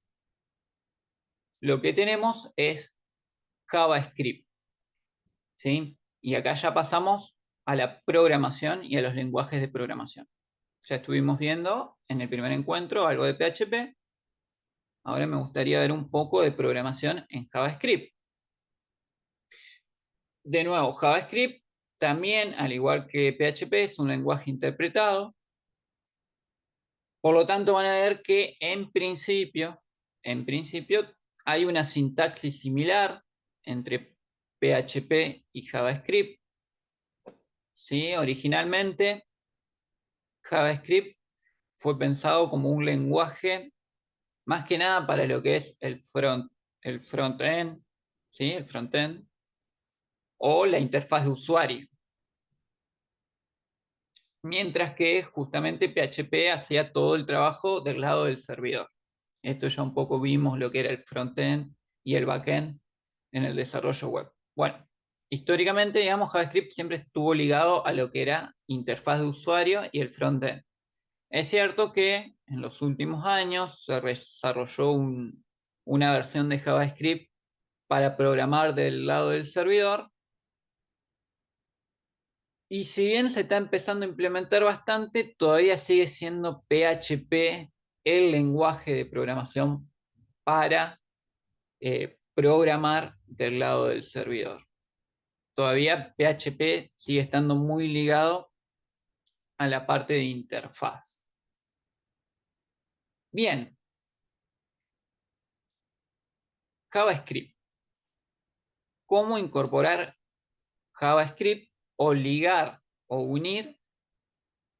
lo que tenemos es JavaScript, ¿sí? Y acá ya pasamos a la programación y a los lenguajes de programación. Ya estuvimos viendo en el primer encuentro algo de PHP. Ahora me gustaría ver un poco de programación en JavaScript. De nuevo, JavaScript también, al igual que PHP, es un lenguaje interpretado. Por lo tanto, van a ver que en principio hay una sintaxis similar entre PHP y JavaScript, ¿sí? Originalmente, JavaScript fue pensado como un lenguaje más que nada para lo que es el front-end, ¿sí? El front-end, o la interfaz de usuario. mientras que justamente PHP hacía todo el trabajo del lado del servidor. Esto ya un poco vimos lo que era el frontend y el backend en el desarrollo web. Bueno, históricamente, digamos, JavaScript siempre estuvo ligado a lo que era interfaz de usuario y el frontend. Es cierto que en los últimos años se desarrolló una versión de JavaScript para programar del lado del servidor, y si bien se está empezando a implementar bastante, todavía sigue siendo PHP el lenguaje de programación para programar del lado del servidor. Todavía PHP sigue estando muy ligado a la parte de interfaz. Bien, JavaScript. ¿Cómo incorporar JavaScript o ligar o unir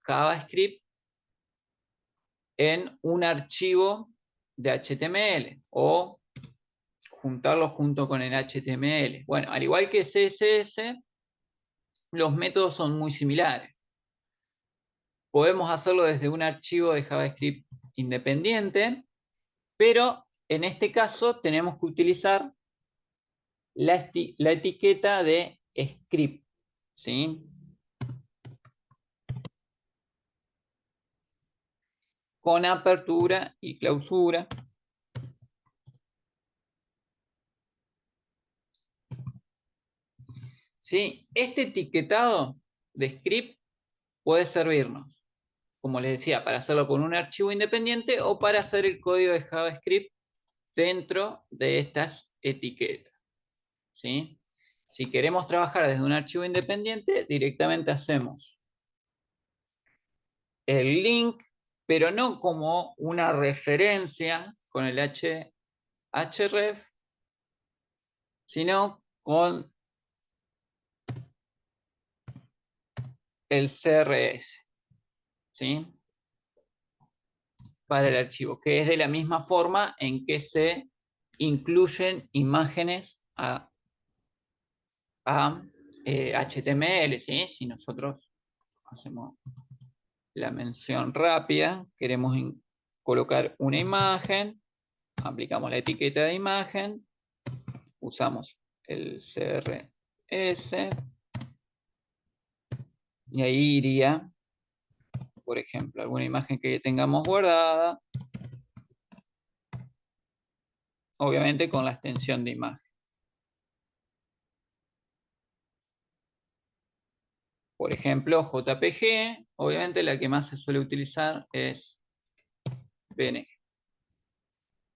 JavaScript en un archivo de HTML o juntarlo junto con el HTML? Bueno, al igual que CSS, los métodos son muy similares. Podemos hacerlo desde un archivo de JavaScript independiente, pero en este caso tenemos que utilizar la etiqueta de script, ¿sí? Con apertura y clausura. ¿Sí? Este etiquetado de script puede servirnos, como les decía, para hacerlo con un archivo independiente o para hacer el código de JavaScript dentro de estas etiquetas, ¿sí? Si queremos trabajar desde un archivo independiente, directamente hacemos el link, pero no como una referencia con el href, sino con el CRS, ¿sí? Para el archivo, que es de la misma forma en que se incluyen imágenes a HTML, ¿sí? Si nosotros hacemos la mención rápida, queremos colocar una imagen, aplicamos la etiqueta de imagen, usamos el CRS, y ahí iría, por ejemplo, alguna imagen que tengamos guardada, obviamente con la extensión de imagen. Por ejemplo, JPG, obviamente la que más se suele utilizar es PNG.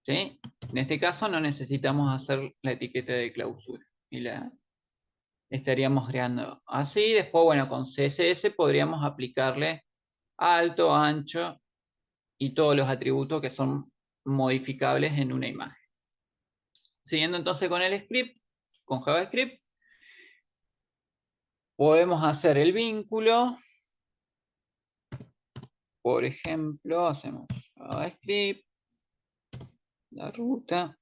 ¿Sí? En este caso no necesitamos hacer la etiqueta de clausura y la estaríamos creando así. Después, bueno, con CSS podríamos aplicarle alto, ancho y todos los atributos que son modificables en una imagen. Siguiendo entonces con el script, con JavaScript, podemos hacer el vínculo. Por ejemplo, hacemos JavaScript, la ruta.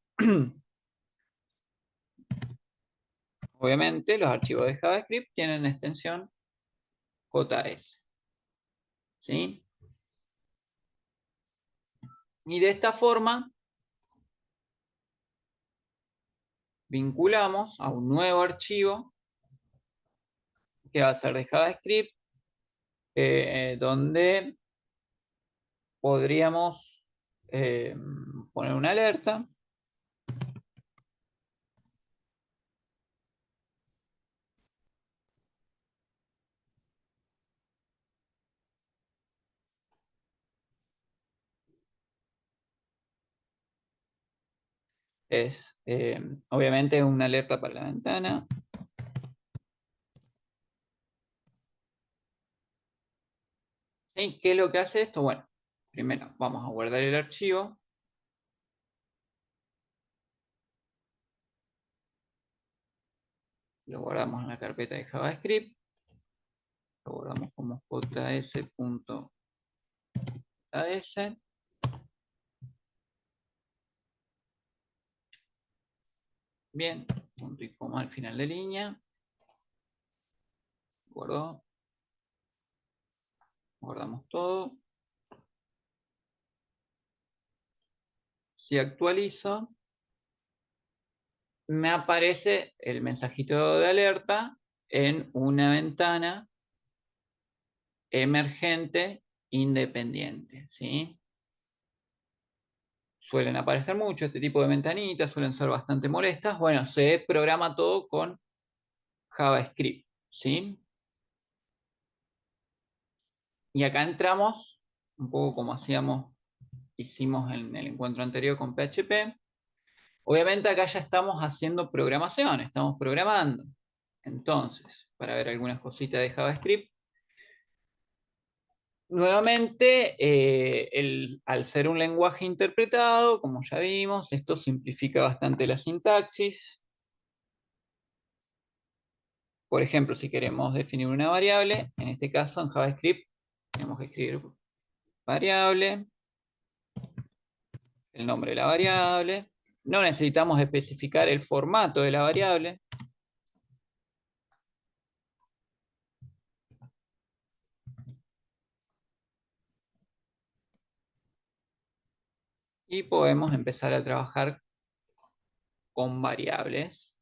Obviamente los archivos de JavaScript tienen extensión JS, ¿sí? Y de esta forma vinculamos a un nuevo archivo que va a ser de JavaScript, donde podríamos poner una alerta. Es obviamente una alerta para la ventana. ¿Y qué es lo que hace esto? Bueno, primero vamos a guardar el archivo. Lo guardamos en la carpeta de JavaScript. Lo guardamos como js.as. Bien, punto y coma al final de línea. Guardó. Guardamos todo. Si actualizo, me aparece el mensajito de alerta en una ventana emergente independiente, ¿sí? Suelen aparecer mucho este tipo de ventanitas, suelen ser bastante molestas. Bueno, se programa todo con JavaScript, ¿sí? Y acá entramos, un poco como hicimos en el encuentro anterior con PHP. Obviamente acá ya estamos haciendo programación, estamos programando. Entonces, para ver algunas cositas de JavaScript, nuevamente, al ser un lenguaje interpretado, como ya vimos, esto simplifica bastante la sintaxis. Por ejemplo, si queremos definir una variable, en este caso en JavaScript, tenemos que escribir variable, el nombre de la variable. No necesitamos especificar el formato de la variable. Y podemos empezar a trabajar con variables.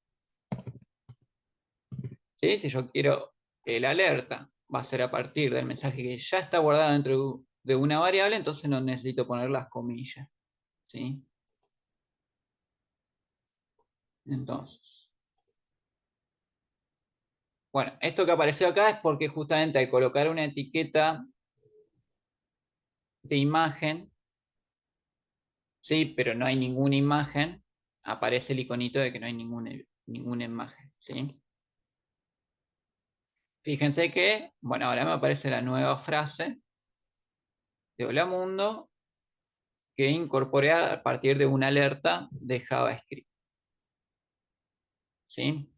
¿Sí? Si yo quiero que el alerta va a ser a partir del mensaje que ya está guardado dentro de una variable, entonces no necesito poner las comillas. ¿Sí? Entonces, bueno, esto que apareció acá es porque justamente al colocar una etiqueta de imagen, sí, pero no hay ninguna imagen, aparece el iconito de que no hay ninguna imagen, ¿sí? Fíjense que, bueno, ahora me aparece la nueva frase de Hola Mundo que incorporé a partir de una alerta de JavaScript, ¿sí?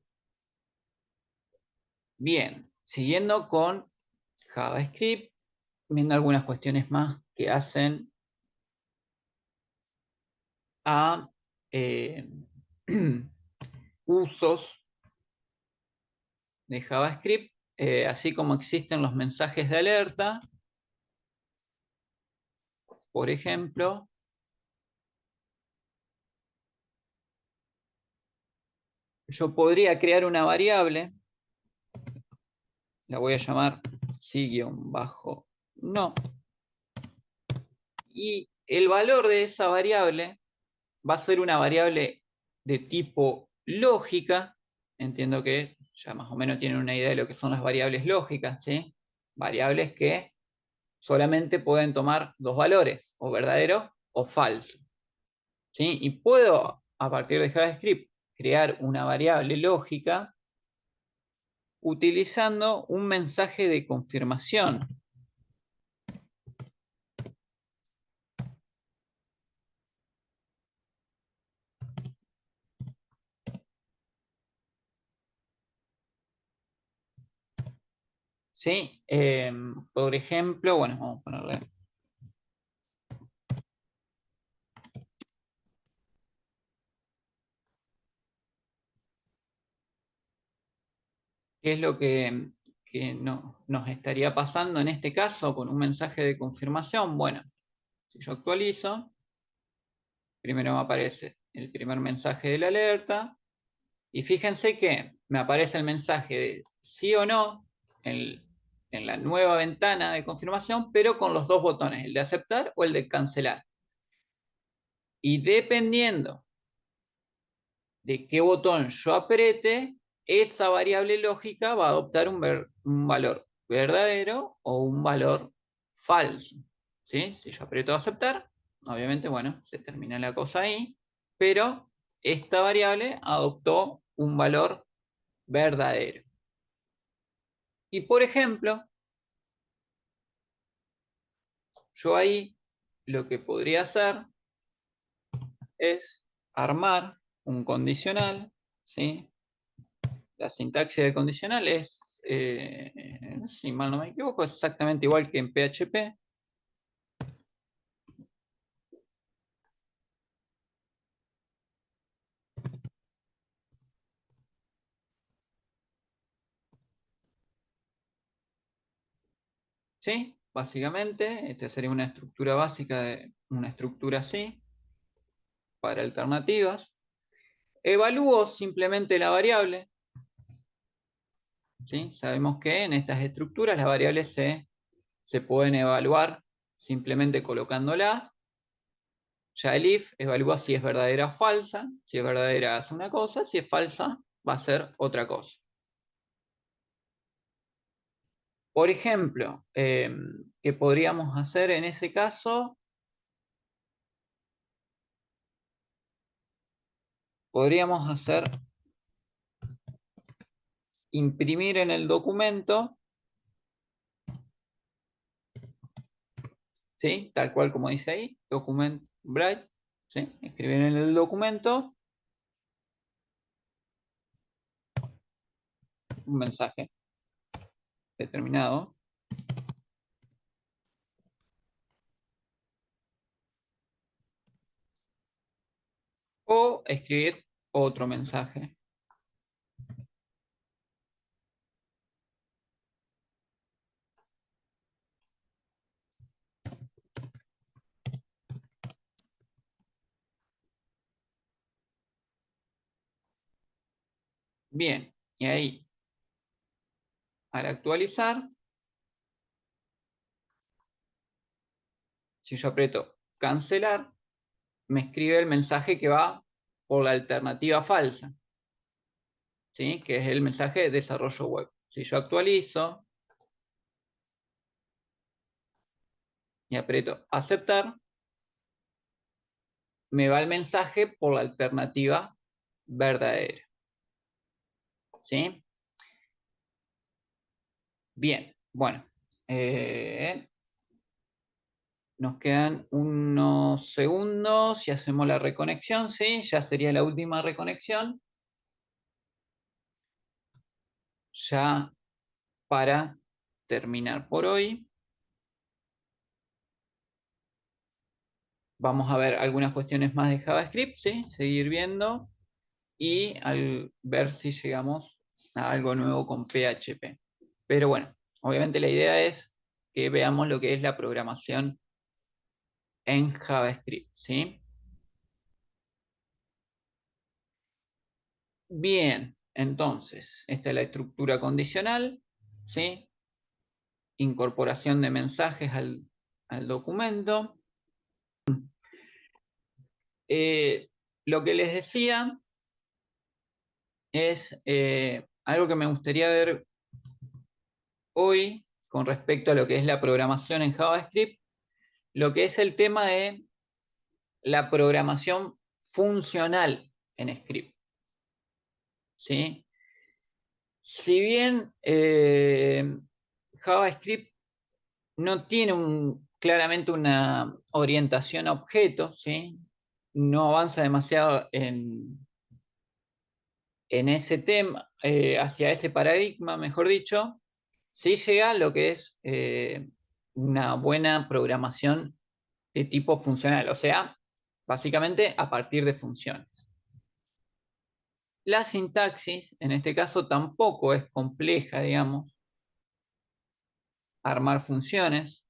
Bien, siguiendo con JavaScript, viendo algunas cuestiones más que hacen a usos de JavaScript, así como existen los mensajes de alerta, por ejemplo, yo podría crear una variable, la voy a llamar sí-no, y el valor de esa variable va a ser una variable de tipo lógica. Entiendo que ya más o menos tienen una idea de lo que son las variables lógicas, ¿sí? Variables que solamente pueden tomar dos valores, o verdadero o falso, ¿sí? Y puedo, a partir de JavaScript, crear una variable lógica utilizando un mensaje de confirmación. ¿Sí? Por ejemplo, bueno, vamos a ponerle qué es lo que nos estaría pasando en este caso con un mensaje de confirmación. Bueno, si yo actualizo, primero me aparece el primer mensaje de la alerta, y fíjense que me aparece el mensaje de sí o no en la nueva ventana de confirmación, pero con los dos botones, el de aceptar o el de cancelar. Y dependiendo de qué botón yo apriete, esa variable lógica va a adoptar un valor verdadero o un valor falso. ¿Sí? Si yo aprieto aceptar, obviamente, bueno, se termina la cosa ahí, pero esta variable adoptó un valor verdadero. Y por ejemplo, yo ahí lo que podría hacer es armar un condicional, ¿sí? La sintaxis del condicional es, si mal no me equivoco, es exactamente igual que en PHP. ¿Sí? básicamente. Esta sería una estructura básica de una estructura así, para alternativas. Evalúo simplemente la variable. ¿Sí? Sabemos que en estas estructuras las variables se pueden evaluar simplemente colocándola. Ya el if evalúa si es verdadera o falsa. Si es verdadera hace una cosa, si es falsa va a hacer otra cosa. Por ejemplo, ¿qué podríamos hacer en ese caso? Podríamos hacer imprimir en el documento, ¿sí? Tal cual como dice ahí, document write, ¿sí? Escribir en el documento un mensaje determinado. O escribir otro mensaje. Bien, y ahí, al actualizar, si yo aprieto cancelar, me escribe el mensaje que va por la alternativa falsa, ¿sí? Que es el mensaje de desarrollo web. Si yo actualizo y aprieto aceptar, me va el mensaje por la alternativa verdadera, ¿sí? Bien, bueno, nos quedan unos segundos y hacemos la reconexión, ¿sí? Ya sería la última reconexión. Ya para terminar por hoy, vamos a ver algunas cuestiones más de JavaScript, ¿sí? Seguir viendo y al ver si llegamos a algo nuevo con PHP. Pero bueno, obviamente la idea es que veamos lo que es la programación en JavaScript, ¿sí? Bien, entonces, esta es la estructura condicional, ¿sí? Incorporación de mensajes al documento. Lo que les decía es algo que me gustaría ver hoy con respecto a lo que es la programación en JavaScript, lo que es el tema de la programación funcional en script, ¿sí? Si bien JavaScript no tiene claramente una orientación a objetos, ¿sí? No avanza demasiado en ese tema, hacia ese paradigma, mejor dicho, sí llega a lo que es una buena programación de tipo funcional, o sea, básicamente a partir de funciones. La sintaxis, en este caso, tampoco es compleja, digamos, armar funciones.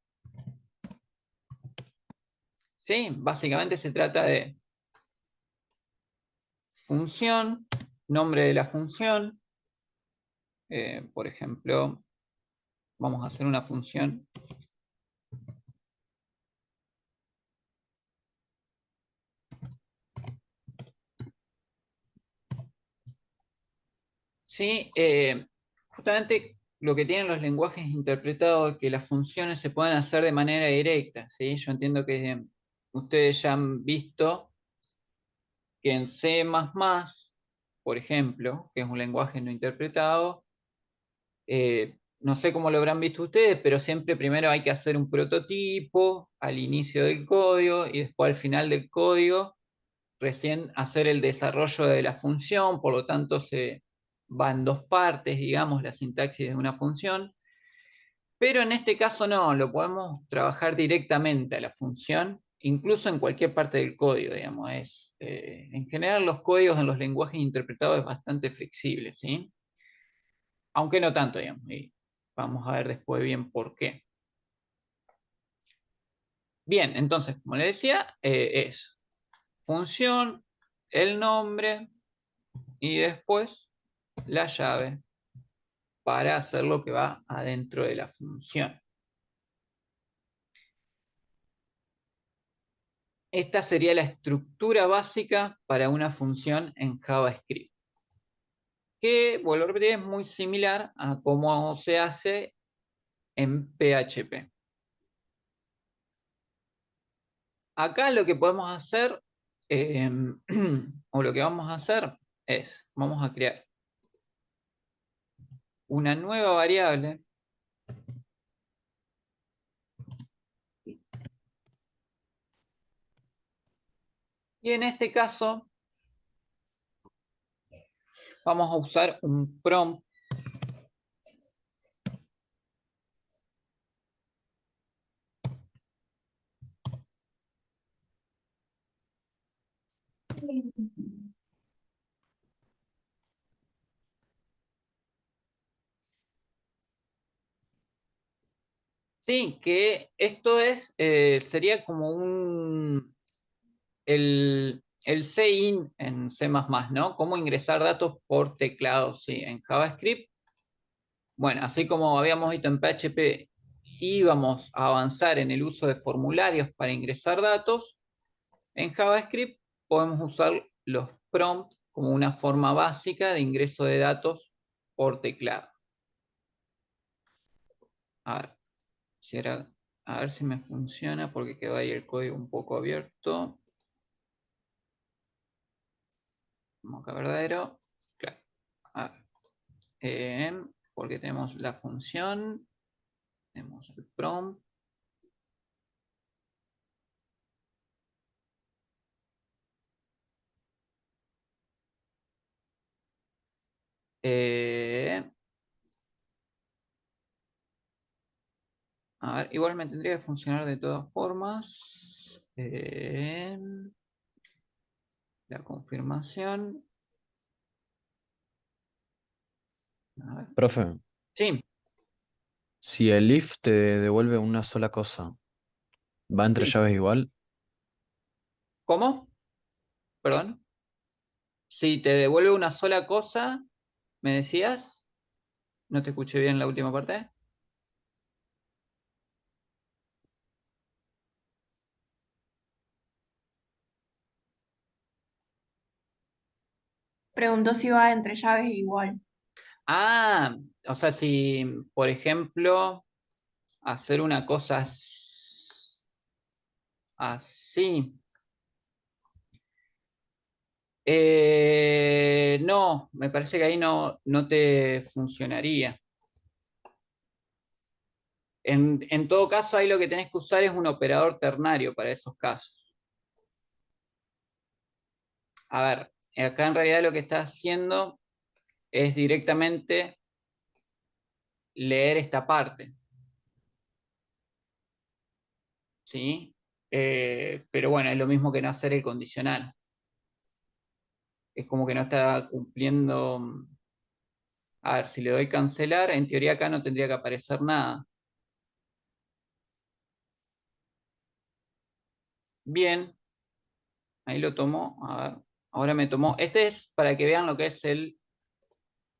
¿Sí? Básicamente se trata de función, nombre de la función, por ejemplo, vamos a hacer una función ¿sí? Justamente lo que tienen los lenguajes interpretados es que las funciones se pueden hacer de manera directa, ¿sí? Yo entiendo que ustedes ya han visto que en C++, por ejemplo, que es un lenguaje no interpretado, no sé cómo lo habrán visto ustedes, pero siempre primero hay que hacer un prototipo al inicio del código y después al final del código recién hacer el desarrollo de la función, por lo tanto se va en dos partes, digamos, la sintaxis de una función, pero en este caso no, lo podemos trabajar directamente a la función, incluso en cualquier parte del código, digamos, en general los códigos en los lenguajes interpretados es bastante flexible, ¿sí? Aunque no tanto, digamos, y vamos a ver después bien por qué. Bien, entonces, como le decía, es función, el nombre y después la llave para hacer lo que va adentro de la función. Esta sería la estructura básica para una función en JavaScript, que, vuelvo a repetir, es muy similar a cómo se hace en PHP. Acá lo que podemos hacer, o lo que vamos a hacer es, vamos a crear una nueva variable y en este caso vamos a usar un prompt sí, que esto es, sería como el cin en C++, ¿no? Cómo ingresar datos por teclado, sí, en JavaScript. Bueno, así como habíamos visto en PHP, íbamos a avanzar en el uso de formularios para ingresar datos. En JavaScript podemos usar los prompts como una forma básica de ingreso de datos por teclado. A ver, a ver si me funciona porque quedó ahí el código un poco abierto. Como acá verdadero. Claro. A ver. Porque tenemos la función, tenemos el prompt. A ver, igual me tendría que funcionar de todas formas. La confirmación. A ver. Profe, Sí, si el if te devuelve una sola cosa, ¿va entre sí. llaves igual? ¿Cómo? Perdón. Si te devuelve una sola cosa, ¿me decías? No te escuché bien la última parte. Preguntó si va entre llaves igual. Ah, o sea, si, por ejemplo, hacer una cosa así. No, me parece que ahí no te funcionaría. En todo caso, ahí lo que tenés que usar es un operador ternario para esos casos. A ver, acá en realidad lo que está haciendo es directamente leer esta parte. ¿Sí? Pero bueno, es lo mismo que no hacer el condicional. Es como que no está cumpliendo. A ver, si le doy cancelar, en teoría acá no tendría que aparecer nada. Bien, ahí lo tomó. A ver, ahora me tomó. Este es para que vean lo que es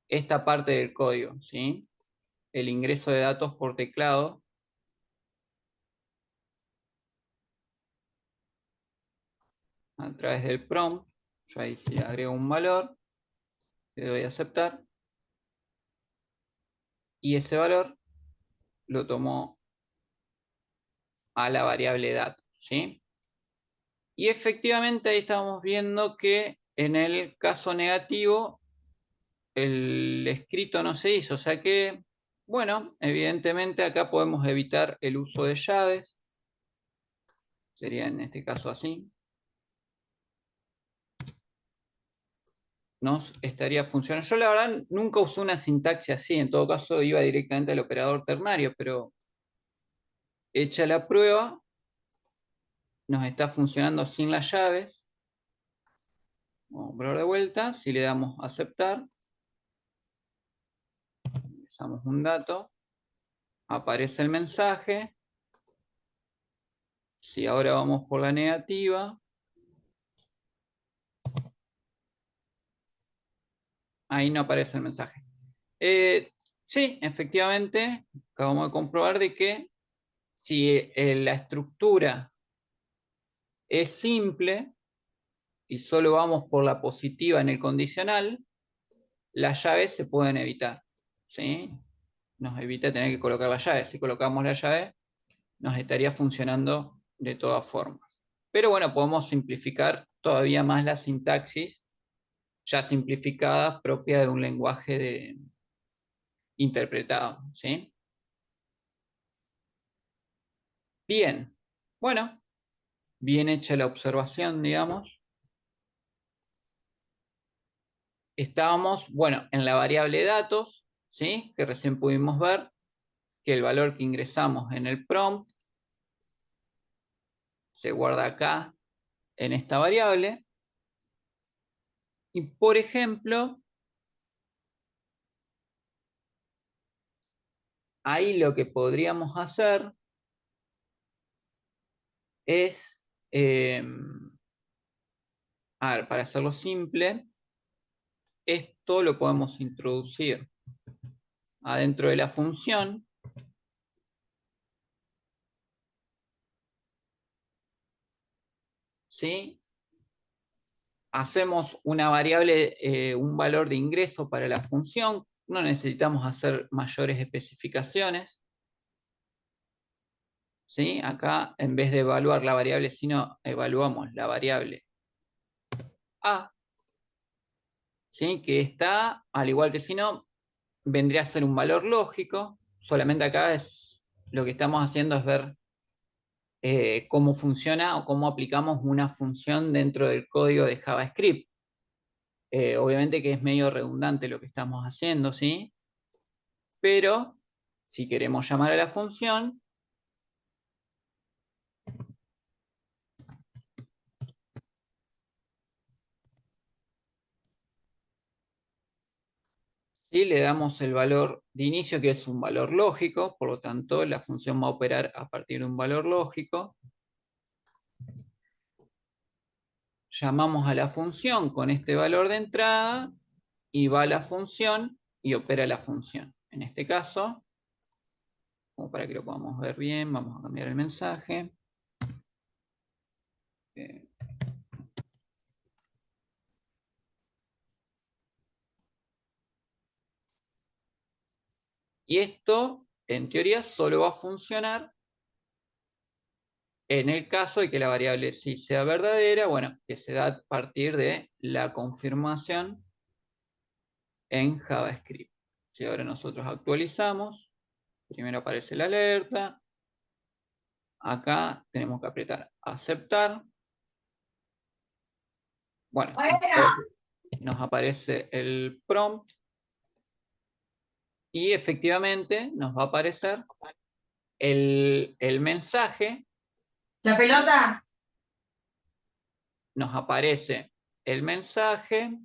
esta parte del código, ¿sí? El ingreso de datos por teclado. A través del prompt. Yo ahí sí agrego un valor. Le doy a aceptar. Y ese valor lo tomó a la variable datos, ¿sí? Y efectivamente ahí estamos viendo que en el caso negativo el escrito no se hizo, o sea que, bueno, evidentemente acá podemos evitar el uso de llaves, sería en este caso así. Nos estaría funcionando. Yo la verdad nunca usé una sintaxis así, en todo caso iba directamente al operador ternario, pero hecha la prueba, nos está funcionando sin las llaves. Vamos a probar de vuelta, si le damos a aceptar, ingresamos un dato, aparece el mensaje, Si ahora vamos por la negativa, ahí no aparece el mensaje. Sí, efectivamente, acabamos de comprobar de que si la estructura es simple y solo vamos por la positiva en el condicional, las llaves se pueden evitar, ¿sí? Nos evita tener que colocar la llave. Si colocamos la llave, nos estaría funcionando de todas formas. Pero bueno, podemos simplificar todavía más la sintaxis, ya simplificada, propia de un lenguaje interpretado, ¿sí? Bien, bueno, bien hecha la observación, digamos. Estábamos, bueno, en la variable datos, ¿sí? Que recién pudimos ver que el valor que ingresamos en el prompt se guarda acá en esta variable. Y por ejemplo, ahí lo que podríamos hacer es, a ver, para hacerlo simple, esto lo podemos introducir adentro de la función. ¿Sí? Hacemos una variable, un valor de ingreso para la función. No necesitamos hacer mayores especificaciones. ¿Sí? Acá, en vez de evaluar la variable sino, evaluamos la variable A. ¿Sí? Que está, al igual que si no, vendría a ser un valor lógico. Solamente acá lo que estamos haciendo es ver cómo funciona o cómo aplicamos una función dentro del código de JavaScript. Obviamente que es medio redundante lo que estamos haciendo, ¿sí? Pero si queremos llamar a la función, ¿sí? Le damos el valor de inicio, que es un valor lógico, por lo tanto la función va a operar a partir de un valor lógico. Llamamos a la función con este valor de entrada y va a la función y opera la función. En este caso, como para que lo podamos ver bien, vamos a cambiar el mensaje. Y esto, en teoría, solo va a funcionar en el caso de que la variable sí sea verdadera, bueno, que se da a partir de la confirmación en JavaScript. Si ahora nosotros actualizamos, primero aparece la alerta, acá tenemos que apretar aceptar. Bueno, nos aparece el prompt y efectivamente nos va a aparecer el mensaje. ¿La pelota? Nos aparece el mensaje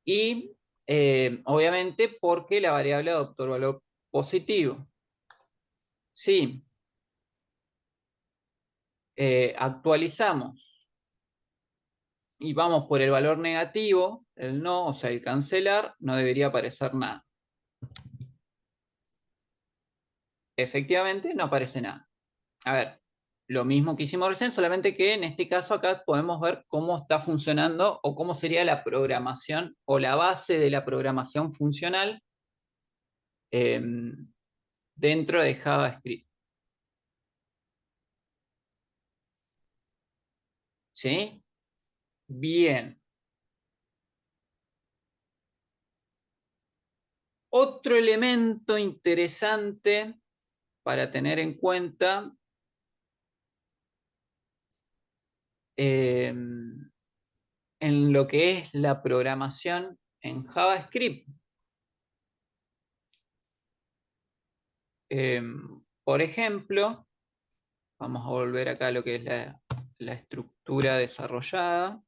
y obviamente porque la variable adoptó el valor positivo. Si actualizamos y vamos por el valor negativo, el no, o sea, el cancelar, no debería aparecer nada. Efectivamente, no aparece nada. A ver, lo mismo que hicimos recién, solamente que en este caso acá podemos ver cómo está funcionando o cómo sería la programación o la base de la programación funcional dentro de JavaScript. ¿Sí? Bien. Otro elemento interesante para tener en cuenta en lo que es la programación en JavaScript. Por ejemplo, vamos a volver acá a lo que es la estructura desarrollada.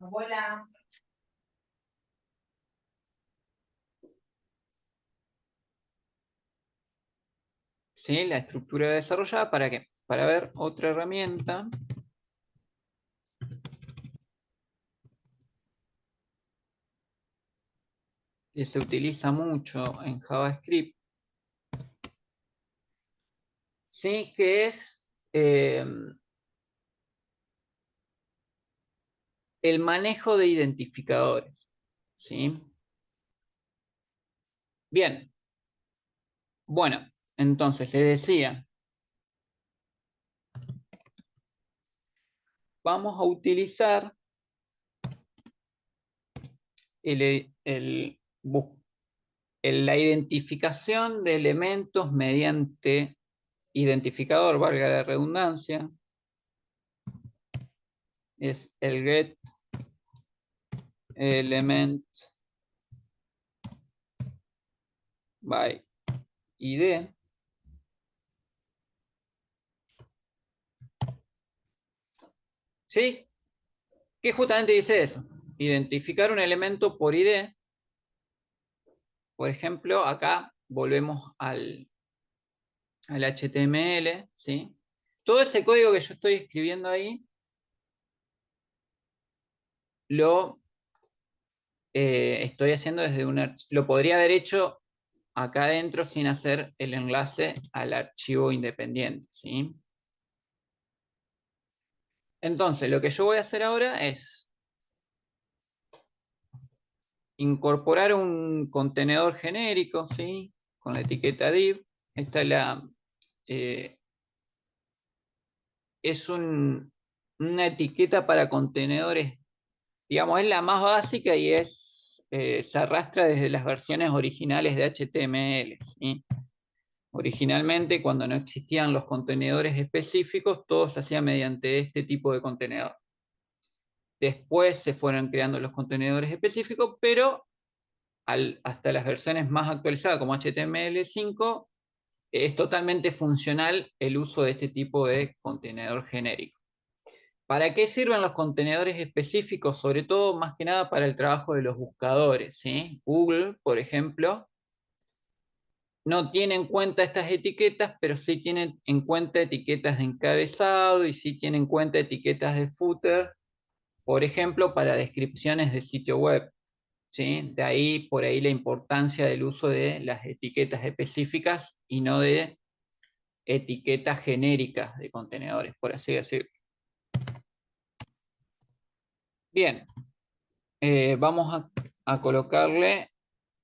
Abuela. ¿sí? La estructura desarrollada, ¿para qué? Para ver otra herramienta que se utiliza mucho en JavaScript, ¿sí? Que es el manejo de identificadores, ¿sí? Bien, bueno, entonces les decía, vamos a utilizar la identificación de elementos mediante identificador, valga la redundancia, es el get element by id. ¿Sí? ¿Qué justamente dice eso? Identificar un elemento por id. Por ejemplo, acá volvemos al HTML, ¿sí? Todo ese código que yo estoy escribiendo ahí lo estoy haciendo desde un archivo. Lo podría haber hecho acá adentro sin hacer el enlace al archivo independiente, ¿sí? Entonces, lo que yo voy a hacer ahora es incorporar un contenedor genérico, ¿sí? Con la etiqueta div. Esta es es una etiqueta para contenedores, digamos, es la más básica y se arrastra desde las versiones originales de HTML, ¿sí? Originalmente, cuando no existían los contenedores específicos, todo se hacía mediante este tipo de contenedor. Después se fueron creando los contenedores específicos, pero hasta las versiones más actualizadas, como HTML5, es totalmente funcional el uso de este tipo de contenedor genérico. ¿Para qué sirven los contenedores específicos? Sobre todo, más que nada, para el trabajo de los buscadores, ¿sí? Google, por ejemplo, no tiene en cuenta estas etiquetas, pero sí tiene en cuenta etiquetas de encabezado y sí tiene en cuenta etiquetas de footer, por ejemplo, para descripciones de sitio web, ¿sí? De ahí, por ahí la importancia del uso de las etiquetas específicas y no de etiquetas genéricas de contenedores, por así decirlo. Bien, vamos a colocarle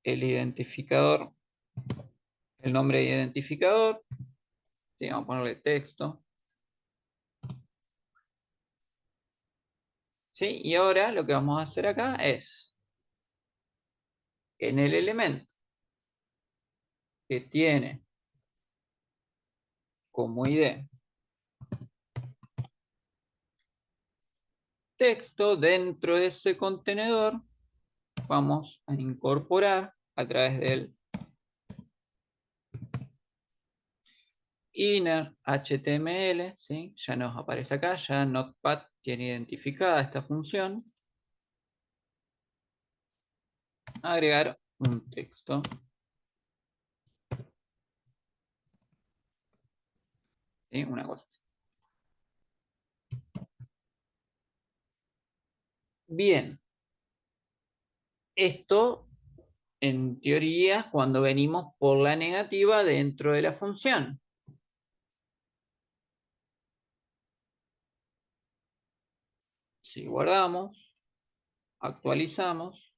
el identificador, el nombre de identificador, ¿sí? Vamos a ponerle texto. ¿Sí? Y ahora lo que vamos a hacer acá es, en el elemento que tiene como ID texto, dentro de ese contenedor, vamos a incorporar a través del inner HTML, ¿sí? Ya nos aparece acá, ya Notepad tiene identificada esta función. Agregar un texto. ¿Sí? Una cosa así. Bien. Esto, en teoría, cuando venimos por la negativa dentro de la función. Si guardamos, actualizamos,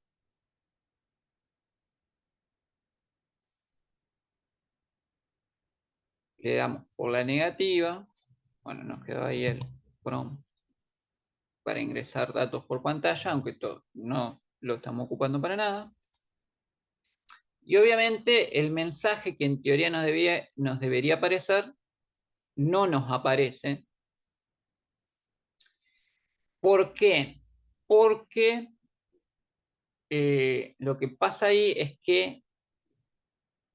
le damos por la negativa, bueno, nos quedó ahí el prompt para ingresar datos por pantalla, aunque no lo estamos ocupando para nada. Y obviamente el mensaje que en teoría nos debería aparecer, no nos aparece. ¿Por qué? Porque lo que pasa ahí es que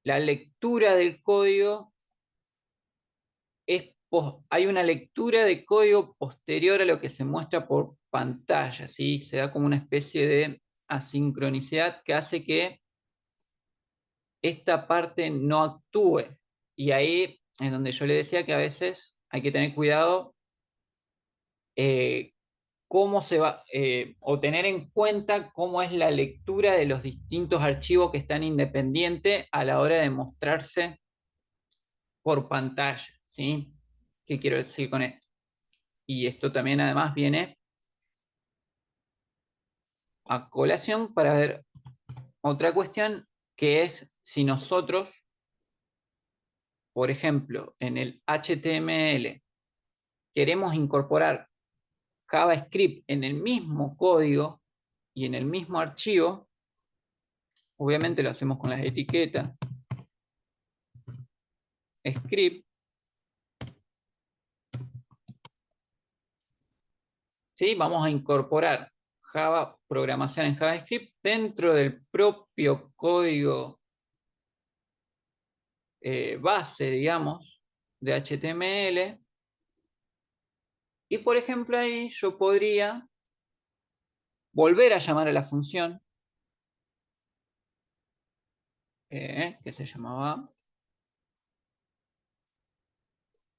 la lectura del código hay una lectura de código posterior a lo que se muestra por pantalla, ¿sí? Se da como una especie de asincronicidad que hace que esta parte no actúe. Y ahí es donde yo le decía que a veces hay que tener cuidado cómo se va, o tener en cuenta cómo es la lectura de los distintos archivos que están independientes a la hora de mostrarse por pantalla, ¿sí? ¿Qué quiero decir con esto? Y esto también además viene a colación para ver otra cuestión, que es si nosotros, por ejemplo, en el HTML queremos incorporar JavaScript en el mismo código y en el mismo archivo, obviamente lo hacemos con las etiquetas script, ¿sí? Vamos a incorporar programación en JavaScript dentro del propio código base, digamos, de HTML. Y por ejemplo ahí yo podría volver a llamar a la función que se llamaba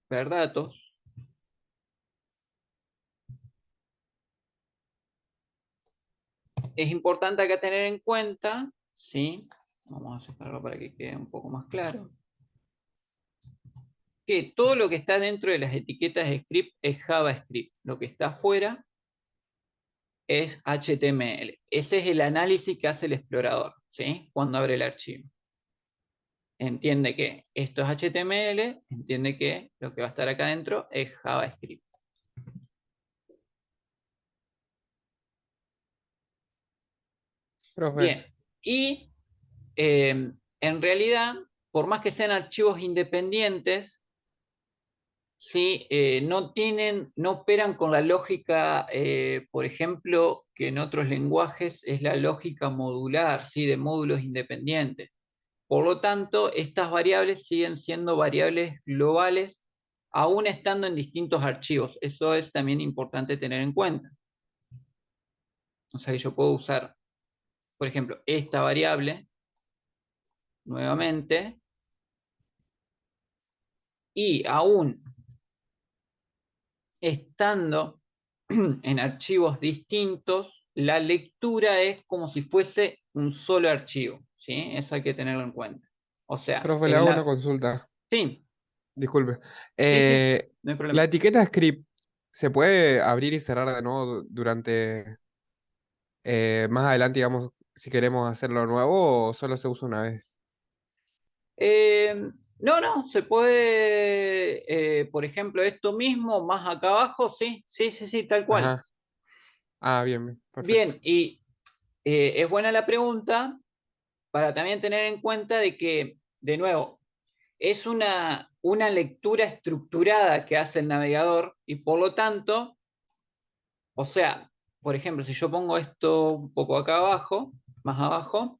ver datos. Es importante acá tener en cuenta, ¿sí? Vamos a sacarlo para que quede un poco más claro, que todo lo que está dentro de las etiquetas de script es JavaScript. Lo que está afuera es HTML. Ese es el análisis que hace el explorador, ¿sí? Cuando abre el archivo. Entiende que esto es HTML, entiende que lo que va a estar acá adentro es JavaScript. Profe, Bien, y en realidad, por más que sean archivos independientes, ¿sí? No operan con la lógica, por ejemplo, que en otros lenguajes es la lógica modular, ¿sí? De módulos independientes. Por lo tanto, estas variables siguen siendo variables globales, aún estando en distintos archivos. Eso es también importante tener en cuenta. O sea que yo puedo usar, por ejemplo, esta variable nuevamente, y aún estando en archivos distintos, la lectura es como si fuese un solo archivo, ¿sí? Eso hay que tenerlo en cuenta. O sea, profe, le hago una consulta. sí, Disculpe. sí, no hay La problema. etiqueta script, ¿se puede abrir y cerrar de nuevo durante más adelante, digamos, si queremos hacerlo nuevo o solo se usa una vez? Eh, no, se puede, por ejemplo, esto mismo, más acá abajo, sí, tal cual. Ajá. Ah, bien, bien, perfecto. Bien, y es buena la pregunta para también tener en cuenta de que, de nuevo, es una lectura estructurada que hace el navegador y por lo tanto, o sea, por ejemplo, si yo pongo esto un poco acá abajo, más abajo,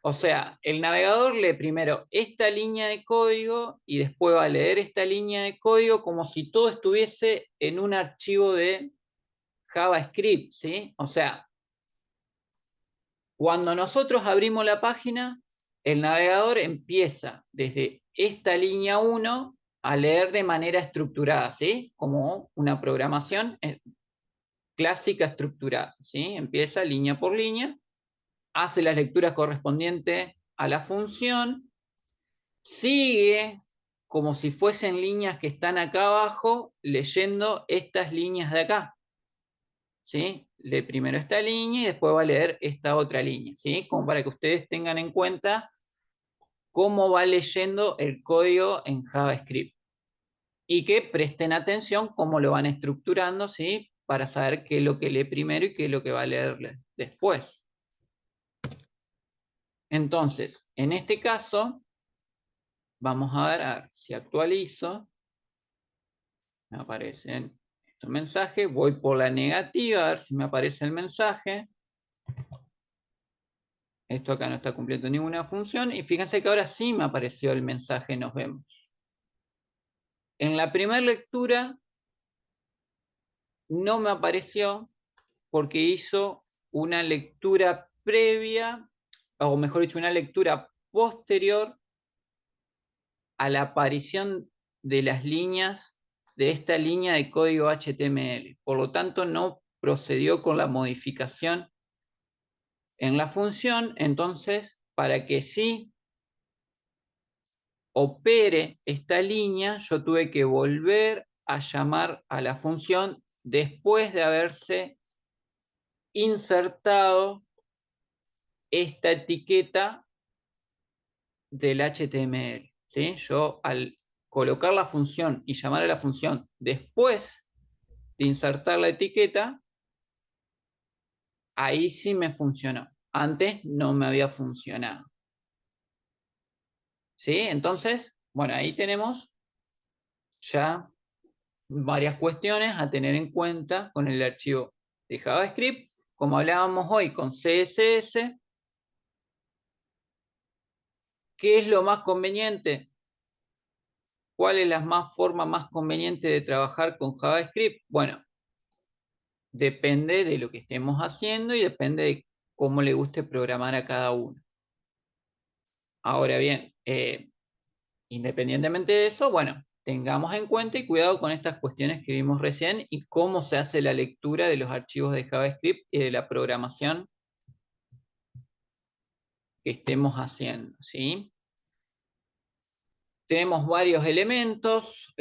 o sea, el navegador lee primero esta línea de código y después va a leer esta línea de código como si todo estuviese en un archivo de JavaScript, ¿sí? O sea, cuando nosotros abrimos la página, el navegador empieza desde esta línea 1 a leer de manera estructurada, ¿sí? Como una programación clásica estructurada, ¿sí? Empieza línea por línea, hace las lecturas correspondientes a la función, sigue como si fuesen líneas que están acá abajo, leyendo estas líneas de acá, ¿sí? Lee primero esta línea y después va a leer esta otra línea, ¿sí? Como para que ustedes tengan en cuenta cómo va leyendo el código en JavaScript. Y que presten atención cómo lo van estructurando, ¿sí? Para saber qué es lo que lee primero y qué es lo que va a leer después. Entonces, en este caso, vamos a ver si actualizo. Me aparecen estos mensajes. Voy por la negativa, a ver si me aparece el mensaje. Esto acá no está cumpliendo ninguna función. Y fíjense que ahora sí me apareció el mensaje nos vemos. En la primera lectura no me apareció porque hizo una lectura previa, o mejor dicho, una lectura posterior a la aparición de las líneas, de esta línea de código HTML. Por lo tanto, no procedió con la modificación en la función. Entonces, para que sí opere esta línea, yo tuve que volver a llamar a la función después de haberse insertado esta etiqueta del HTML. ¿Sí? Yo al colocar la función y llamar a la función después de insertar la etiqueta, ahí sí me funcionó. Antes no me había funcionado. ¿Sí? Entonces, bueno, ahí tenemos ya varias cuestiones a tener en cuenta con el archivo de JavaScript. Como hablábamos hoy con CSS, ¿qué es lo más conveniente? ¿Cuál es la forma más conveniente de trabajar con JavaScript? Bueno, depende de lo que estemos haciendo y depende de cómo le guste programar a cada uno. Ahora bien, independientemente de eso, bueno, tengamos en cuenta y cuidado con estas cuestiones que vimos recién y cómo se hace la lectura de los archivos de JavaScript y de la programación que estemos haciendo, ¿sí? Tenemos varios elementos,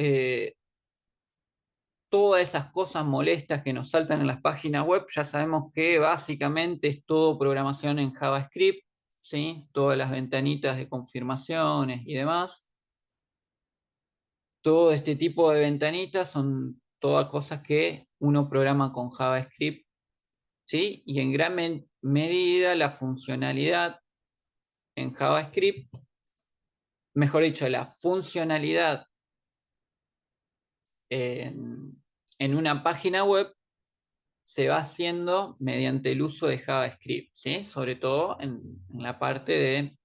todas esas cosas molestas que nos saltan en las páginas web, ya sabemos que básicamente es todo programación en JavaScript, ¿sí? Todas las ventanitas de confirmaciones y demás. Todo este tipo de ventanitas son todas cosas que uno programa con JavaScript, ¿sí? Y en gran medida la funcionalidad en JavaScript, mejor dicho, la funcionalidad en una página web se va haciendo mediante el uso de JavaScript, ¿sí? Sobre todo en la parte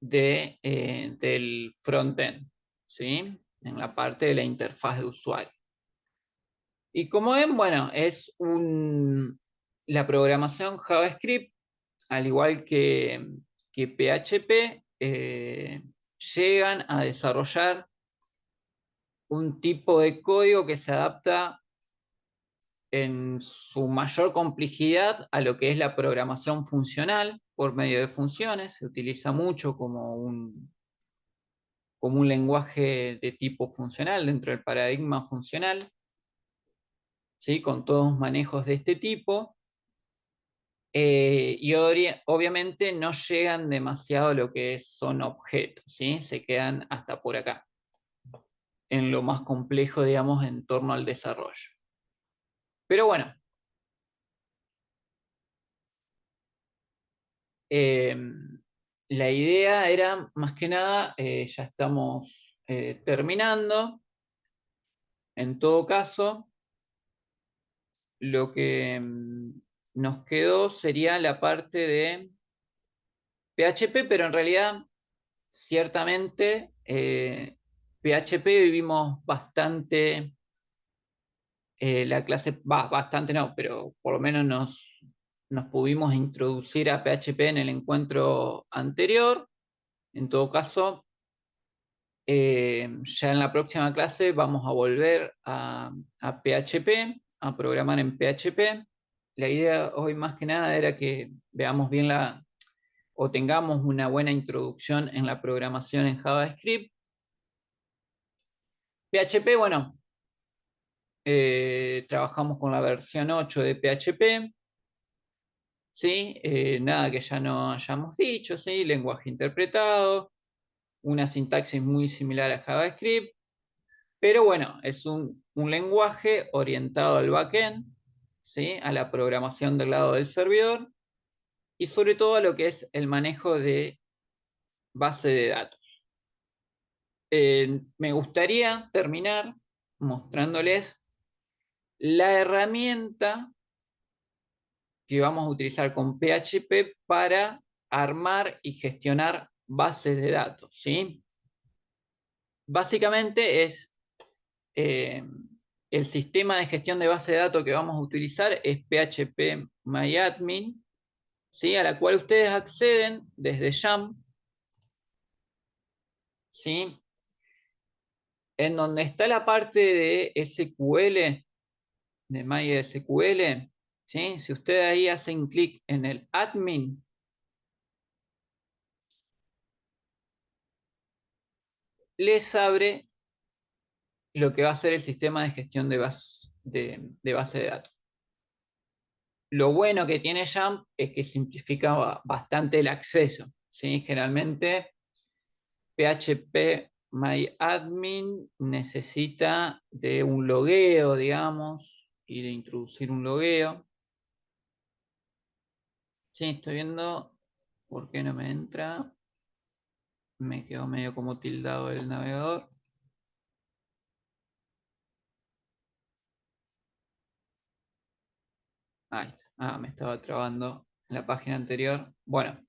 del frontend, ¿sí? En la parte de la interfaz de usuario. Y como ven, bueno, la programación JavaScript, al igual que PHP, llegan a desarrollar un tipo de código que se adapta en su mayor complejidad a lo que es la programación funcional por medio de funciones. Se utiliza mucho como un lenguaje de tipo funcional dentro del paradigma funcional, ¿sí? Con todos manejos de este tipo. Y obviamente no llegan demasiado a lo que son objetos, ¿sí? Se quedan hasta por acá, en lo más complejo, digamos, en torno al desarrollo. Pero bueno, la idea era, más que nada, ya estamos terminando. En todo caso, lo que nos quedó sería la parte de PHP, pero en realidad, ciertamente, PHP vivimos bastante, la clase, bastante no, pero por lo menos nos pudimos introducir a PHP en el encuentro anterior. En todo caso, ya en la próxima clase vamos a volver a PHP, a programar en PHP. La idea hoy más que nada era que veamos bien o tengamos una buena introducción en la programación en JavaScript. PHP, bueno, trabajamos con la versión 8 de PHP, ¿sí? Nada que ya no hayamos dicho, ¿sí? Lenguaje interpretado, una sintaxis muy similar a JavaScript, pero bueno, es un lenguaje orientado al backend, ¿sí? A la programación del lado del servidor y sobre todo a lo que es el manejo de base de datos. Me gustaría terminar mostrándoles la herramienta que vamos a utilizar con PHP para armar y gestionar bases de datos, ¿sí? Básicamente es el sistema de gestión de base de datos que vamos a utilizar es phpMyAdmin, ¿sí? A la cual ustedes acceden desde YAML, ¿sí? en donde está la parte de SQL, de MySQL, ¿sí? Si ustedes ahí hacen clic en el admin, les abre lo que va a ser el sistema de gestión de base de datos. Lo bueno que tiene Jamp es que simplifica bastante el acceso, ¿sí? Generalmente PHP MyAdmin necesita de un logueo, digamos, y de introducir un logueo. Sí, estoy viendo por qué no me entra. Me quedó medio como tildado el navegador. Ahí está. Ah, me estaba trabando en la página anterior. Bueno,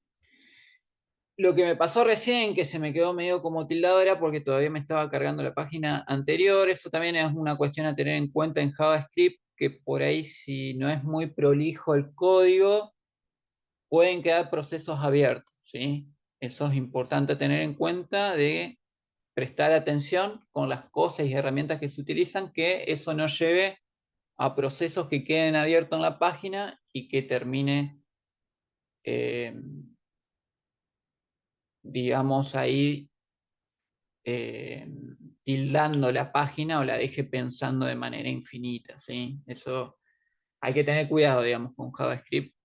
lo que me pasó recién, que se me quedó medio como tildado, era porque todavía me estaba cargando la página anterior. Eso también es una cuestión a tener en cuenta en JavaScript, que por ahí si no es muy prolijo el código, pueden quedar procesos abiertos, ¿sí? Eso es importante tener en cuenta, de prestar atención con las cosas y herramientas que se utilizan, que eso no lleve a procesos que queden abiertos en la página y que termine, digamos, ahí tildando la página o la deje pensando de manera infinita, ¿sí? Eso hay que tener cuidado, digamos, con JavaScript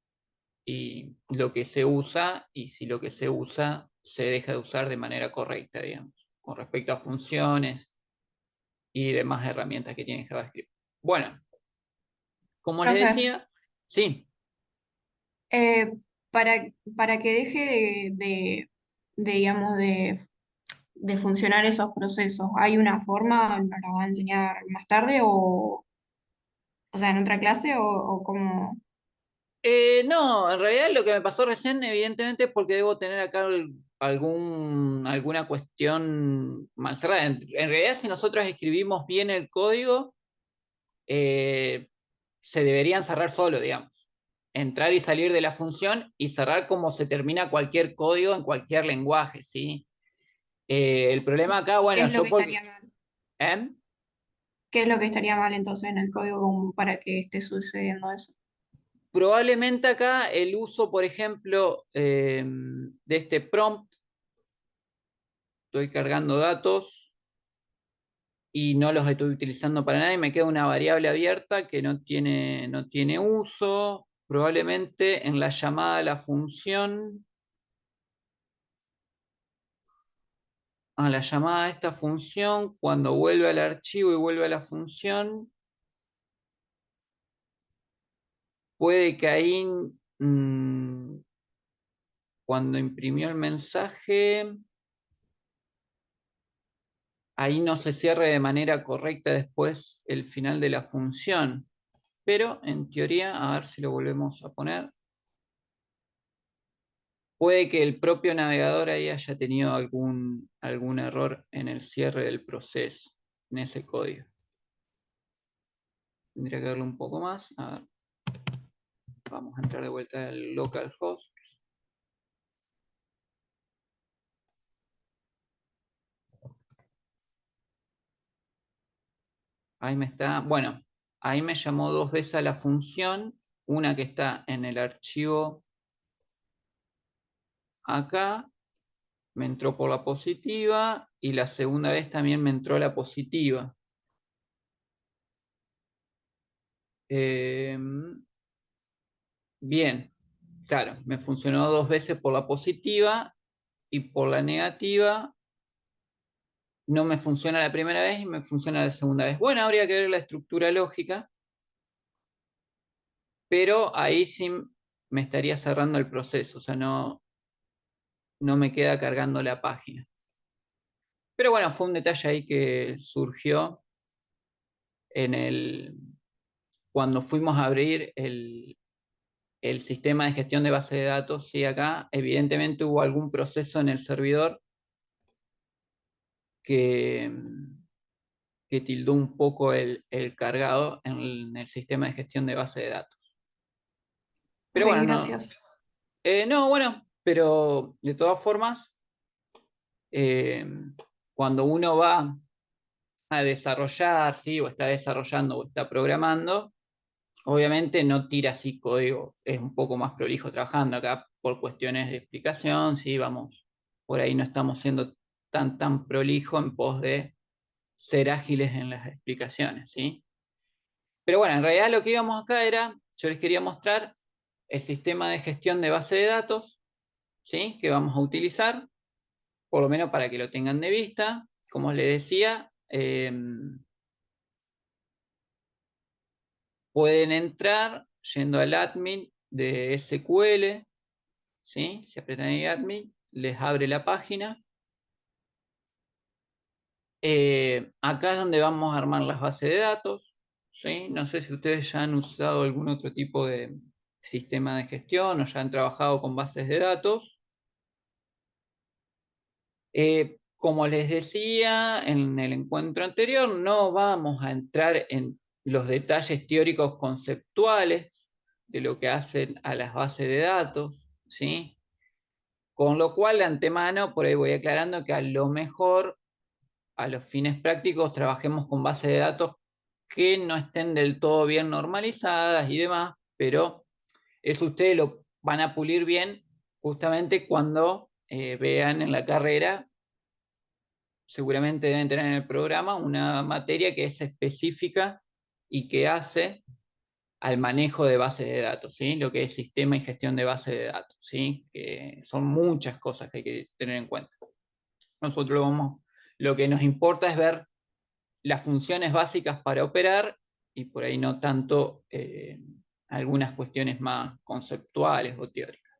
y lo que se usa, y si lo que se usa se deja de usar de manera correcta, digamos, con respecto a funciones y demás herramientas que tiene JavaScript. Bueno, como les Profe, decía, sí. eh, para, para que deje digamos, de funcionar esos procesos, ¿hay una forma, nos la va a enseñar más tarde o sea, en otra clase o cómo? No, en realidad lo que me pasó recién, evidentemente, es porque debo tener acá alguna cuestión mal cerrada. En realidad, si nosotros escribimos bien el código, se deberían cerrar solo, digamos. Entrar y salir de la función y cerrar como se termina cualquier código en cualquier lenguaje, ¿sí? El problema acá, ¿Y qué bueno, es lo yo que porque... estaría mal? ¿Eh? ¿Qué es lo que estaría mal entonces en el código como para que esté sucediendo eso? Probablemente acá el uso, por ejemplo, de este prompt, estoy cargando datos y no los estoy utilizando para nada y me queda una variable abierta que no tiene uso. Probablemente en la llamada a la función, a esta función, cuando vuelve al archivo y vuelve a la función, puede que ahí, cuando imprimió el mensaje, ahí no se cierre de manera correcta después el final de la función. Pero en teoría, a ver si lo volvemos a poner, puede que el propio navegador ahí haya tenido algún error en el cierre del proceso, en ese código. Tendría que verlo un poco más. A ver. Vamos a entrar de vuelta al localhost. Ahí me está, bueno, ahí me llamó dos veces a la función, una que está en el archivo acá, me entró por la positiva, y la segunda vez también me entró la positiva. Bien, claro, me funcionó dos veces por la positiva y por la negativa no me funciona la primera vez y me funciona la segunda vez. Bueno, habría que ver la estructura lógica, pero ahí sí me estaría cerrando el proceso, o sea, no me queda cargando la página. Pero bueno, fue un detalle ahí que surgió cuando fuimos a abrir el sistema de gestión de base de datos. Sí, acá evidentemente hubo algún proceso en el servidor que tildó un poco el cargado en el sistema de gestión de base de datos. Pero Ok, bueno, gracias. no, bueno, pero de todas formas, cuando uno va a desarrollar, ¿sí? O está desarrollando o está programando, obviamente no tira así código, es un poco más prolijo trabajando acá por cuestiones de explicación, ¿sí? Vamos, por ahí no estamos siendo tan prolijo en pos de ser ágiles en las explicaciones, ¿sí? Pero bueno, en realidad lo que íbamos acá era, yo les quería mostrar el sistema de gestión de base de datos, ¿sí? Que vamos a utilizar, por lo menos para que lo tengan de vista. Como les decía, pueden entrar yendo al admin de SQL, ¿sí? Si apretan ahí admin, les abre la página. Acá es donde vamos a armar las bases de datos, ¿sí? No sé si ustedes ya han usado algún otro tipo de sistema de gestión o ya han trabajado con bases de datos. Como les decía en el encuentro anterior, no vamos a entrar en los detalles teóricos conceptuales de lo que hacen a las bases de datos, ¿sí? Con lo cual, de antemano, por ahí voy aclarando que a lo mejor, a los fines prácticos, trabajemos con bases de datos que no estén del todo bien normalizadas y demás, pero eso ustedes lo van a pulir bien justamente cuando vean en la carrera. Seguramente deben tener en el programa una materia que es específica y que hace al manejo de bases de datos, ¿sí? Lo que es sistema y gestión de bases de datos, ¿sí? Que son muchas cosas que hay que tener en cuenta. Nosotros lo que nos importa es ver las funciones básicas para operar y por ahí no tanto algunas cuestiones más conceptuales o teóricas.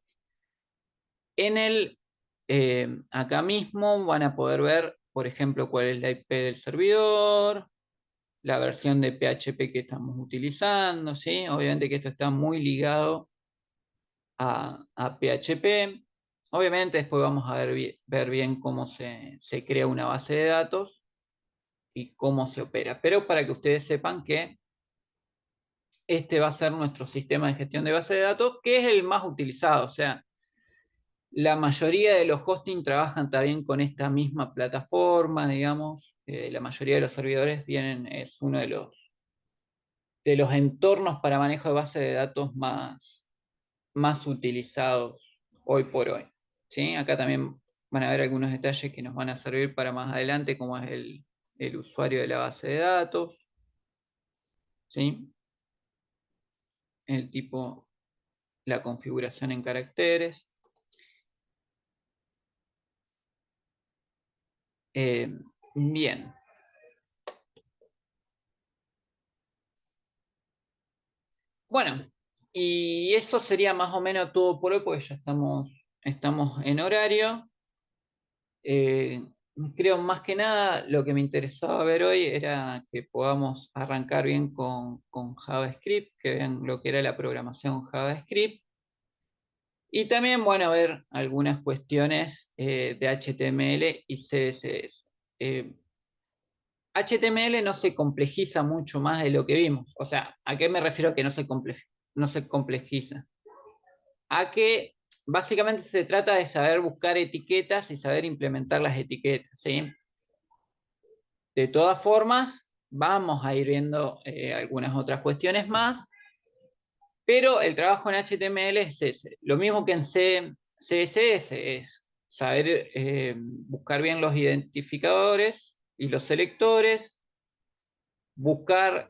Acá mismo van a poder ver, por ejemplo, cuál es la IP del servidor, la versión de PHP que estamos utilizando, ¿sí? Obviamente que esto está muy ligado a PHP. Obviamente después vamos a ver bien cómo se crea una base de datos y cómo se opera. Pero para que ustedes sepan que este va a ser nuestro sistema de gestión de base de datos, que es el más utilizado. O sea, la mayoría de los hosting trabajan también con esta misma plataforma, digamos. La mayoría de los servidores es uno de los entornos para manejo de base de datos más utilizados hoy por hoy, ¿sí? Acá también van a ver algunos detalles que nos van a servir para más adelante, como es el usuario de la base de datos, ¿sí? El tipo, la configuración en caracteres. Bien. Bueno, y eso sería más o menos todo por hoy, porque ya estamos en horario. Creo más que nada lo que me interesaba ver hoy era que podamos arrancar bien con JavaScript, que vean lo que era la programación JavaScript. Y también, bueno, ver algunas cuestiones de HTML y CSS. HTML no se complejiza mucho más de lo que vimos. O sea, ¿a qué me refiero que no se complejiza? A que básicamente se trata de saber buscar etiquetas y saber implementar las etiquetas, ¿sí? De todas formas, vamos a ir viendo algunas otras cuestiones más, pero el trabajo en HTML es ese. Lo mismo que en CSS, es saber buscar bien los identificadores y los selectores, buscar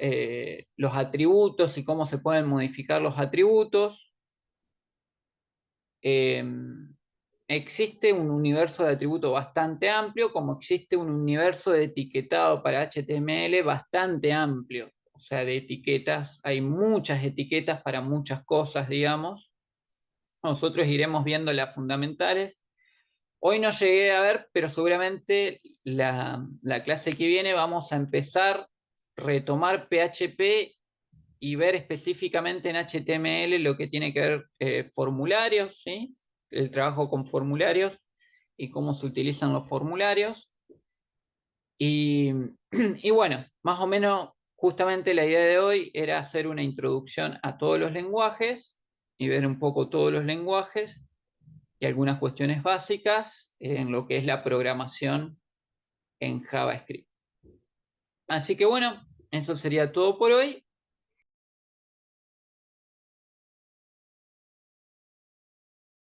los atributos y cómo se pueden modificar los atributos. Existe un universo de atributos bastante amplio, como existe un universo de etiquetado para HTML bastante amplio. O sea, de etiquetas, hay muchas etiquetas para muchas cosas, digamos. Nosotros iremos viendo las fundamentales. Hoy no llegué a ver, pero seguramente la clase que viene vamos a empezar, retomar PHP y ver específicamente en HTML lo que tiene que ver formularios, ¿sí? El trabajo con formularios y cómo se utilizan los formularios. Y, y bueno, más o menos justamente la idea de hoy era hacer una introducción a todos los lenguajes y ver un poco todos los lenguajes y algunas cuestiones básicas en lo que es la programación en JavaScript. Así que bueno, eso sería todo por hoy.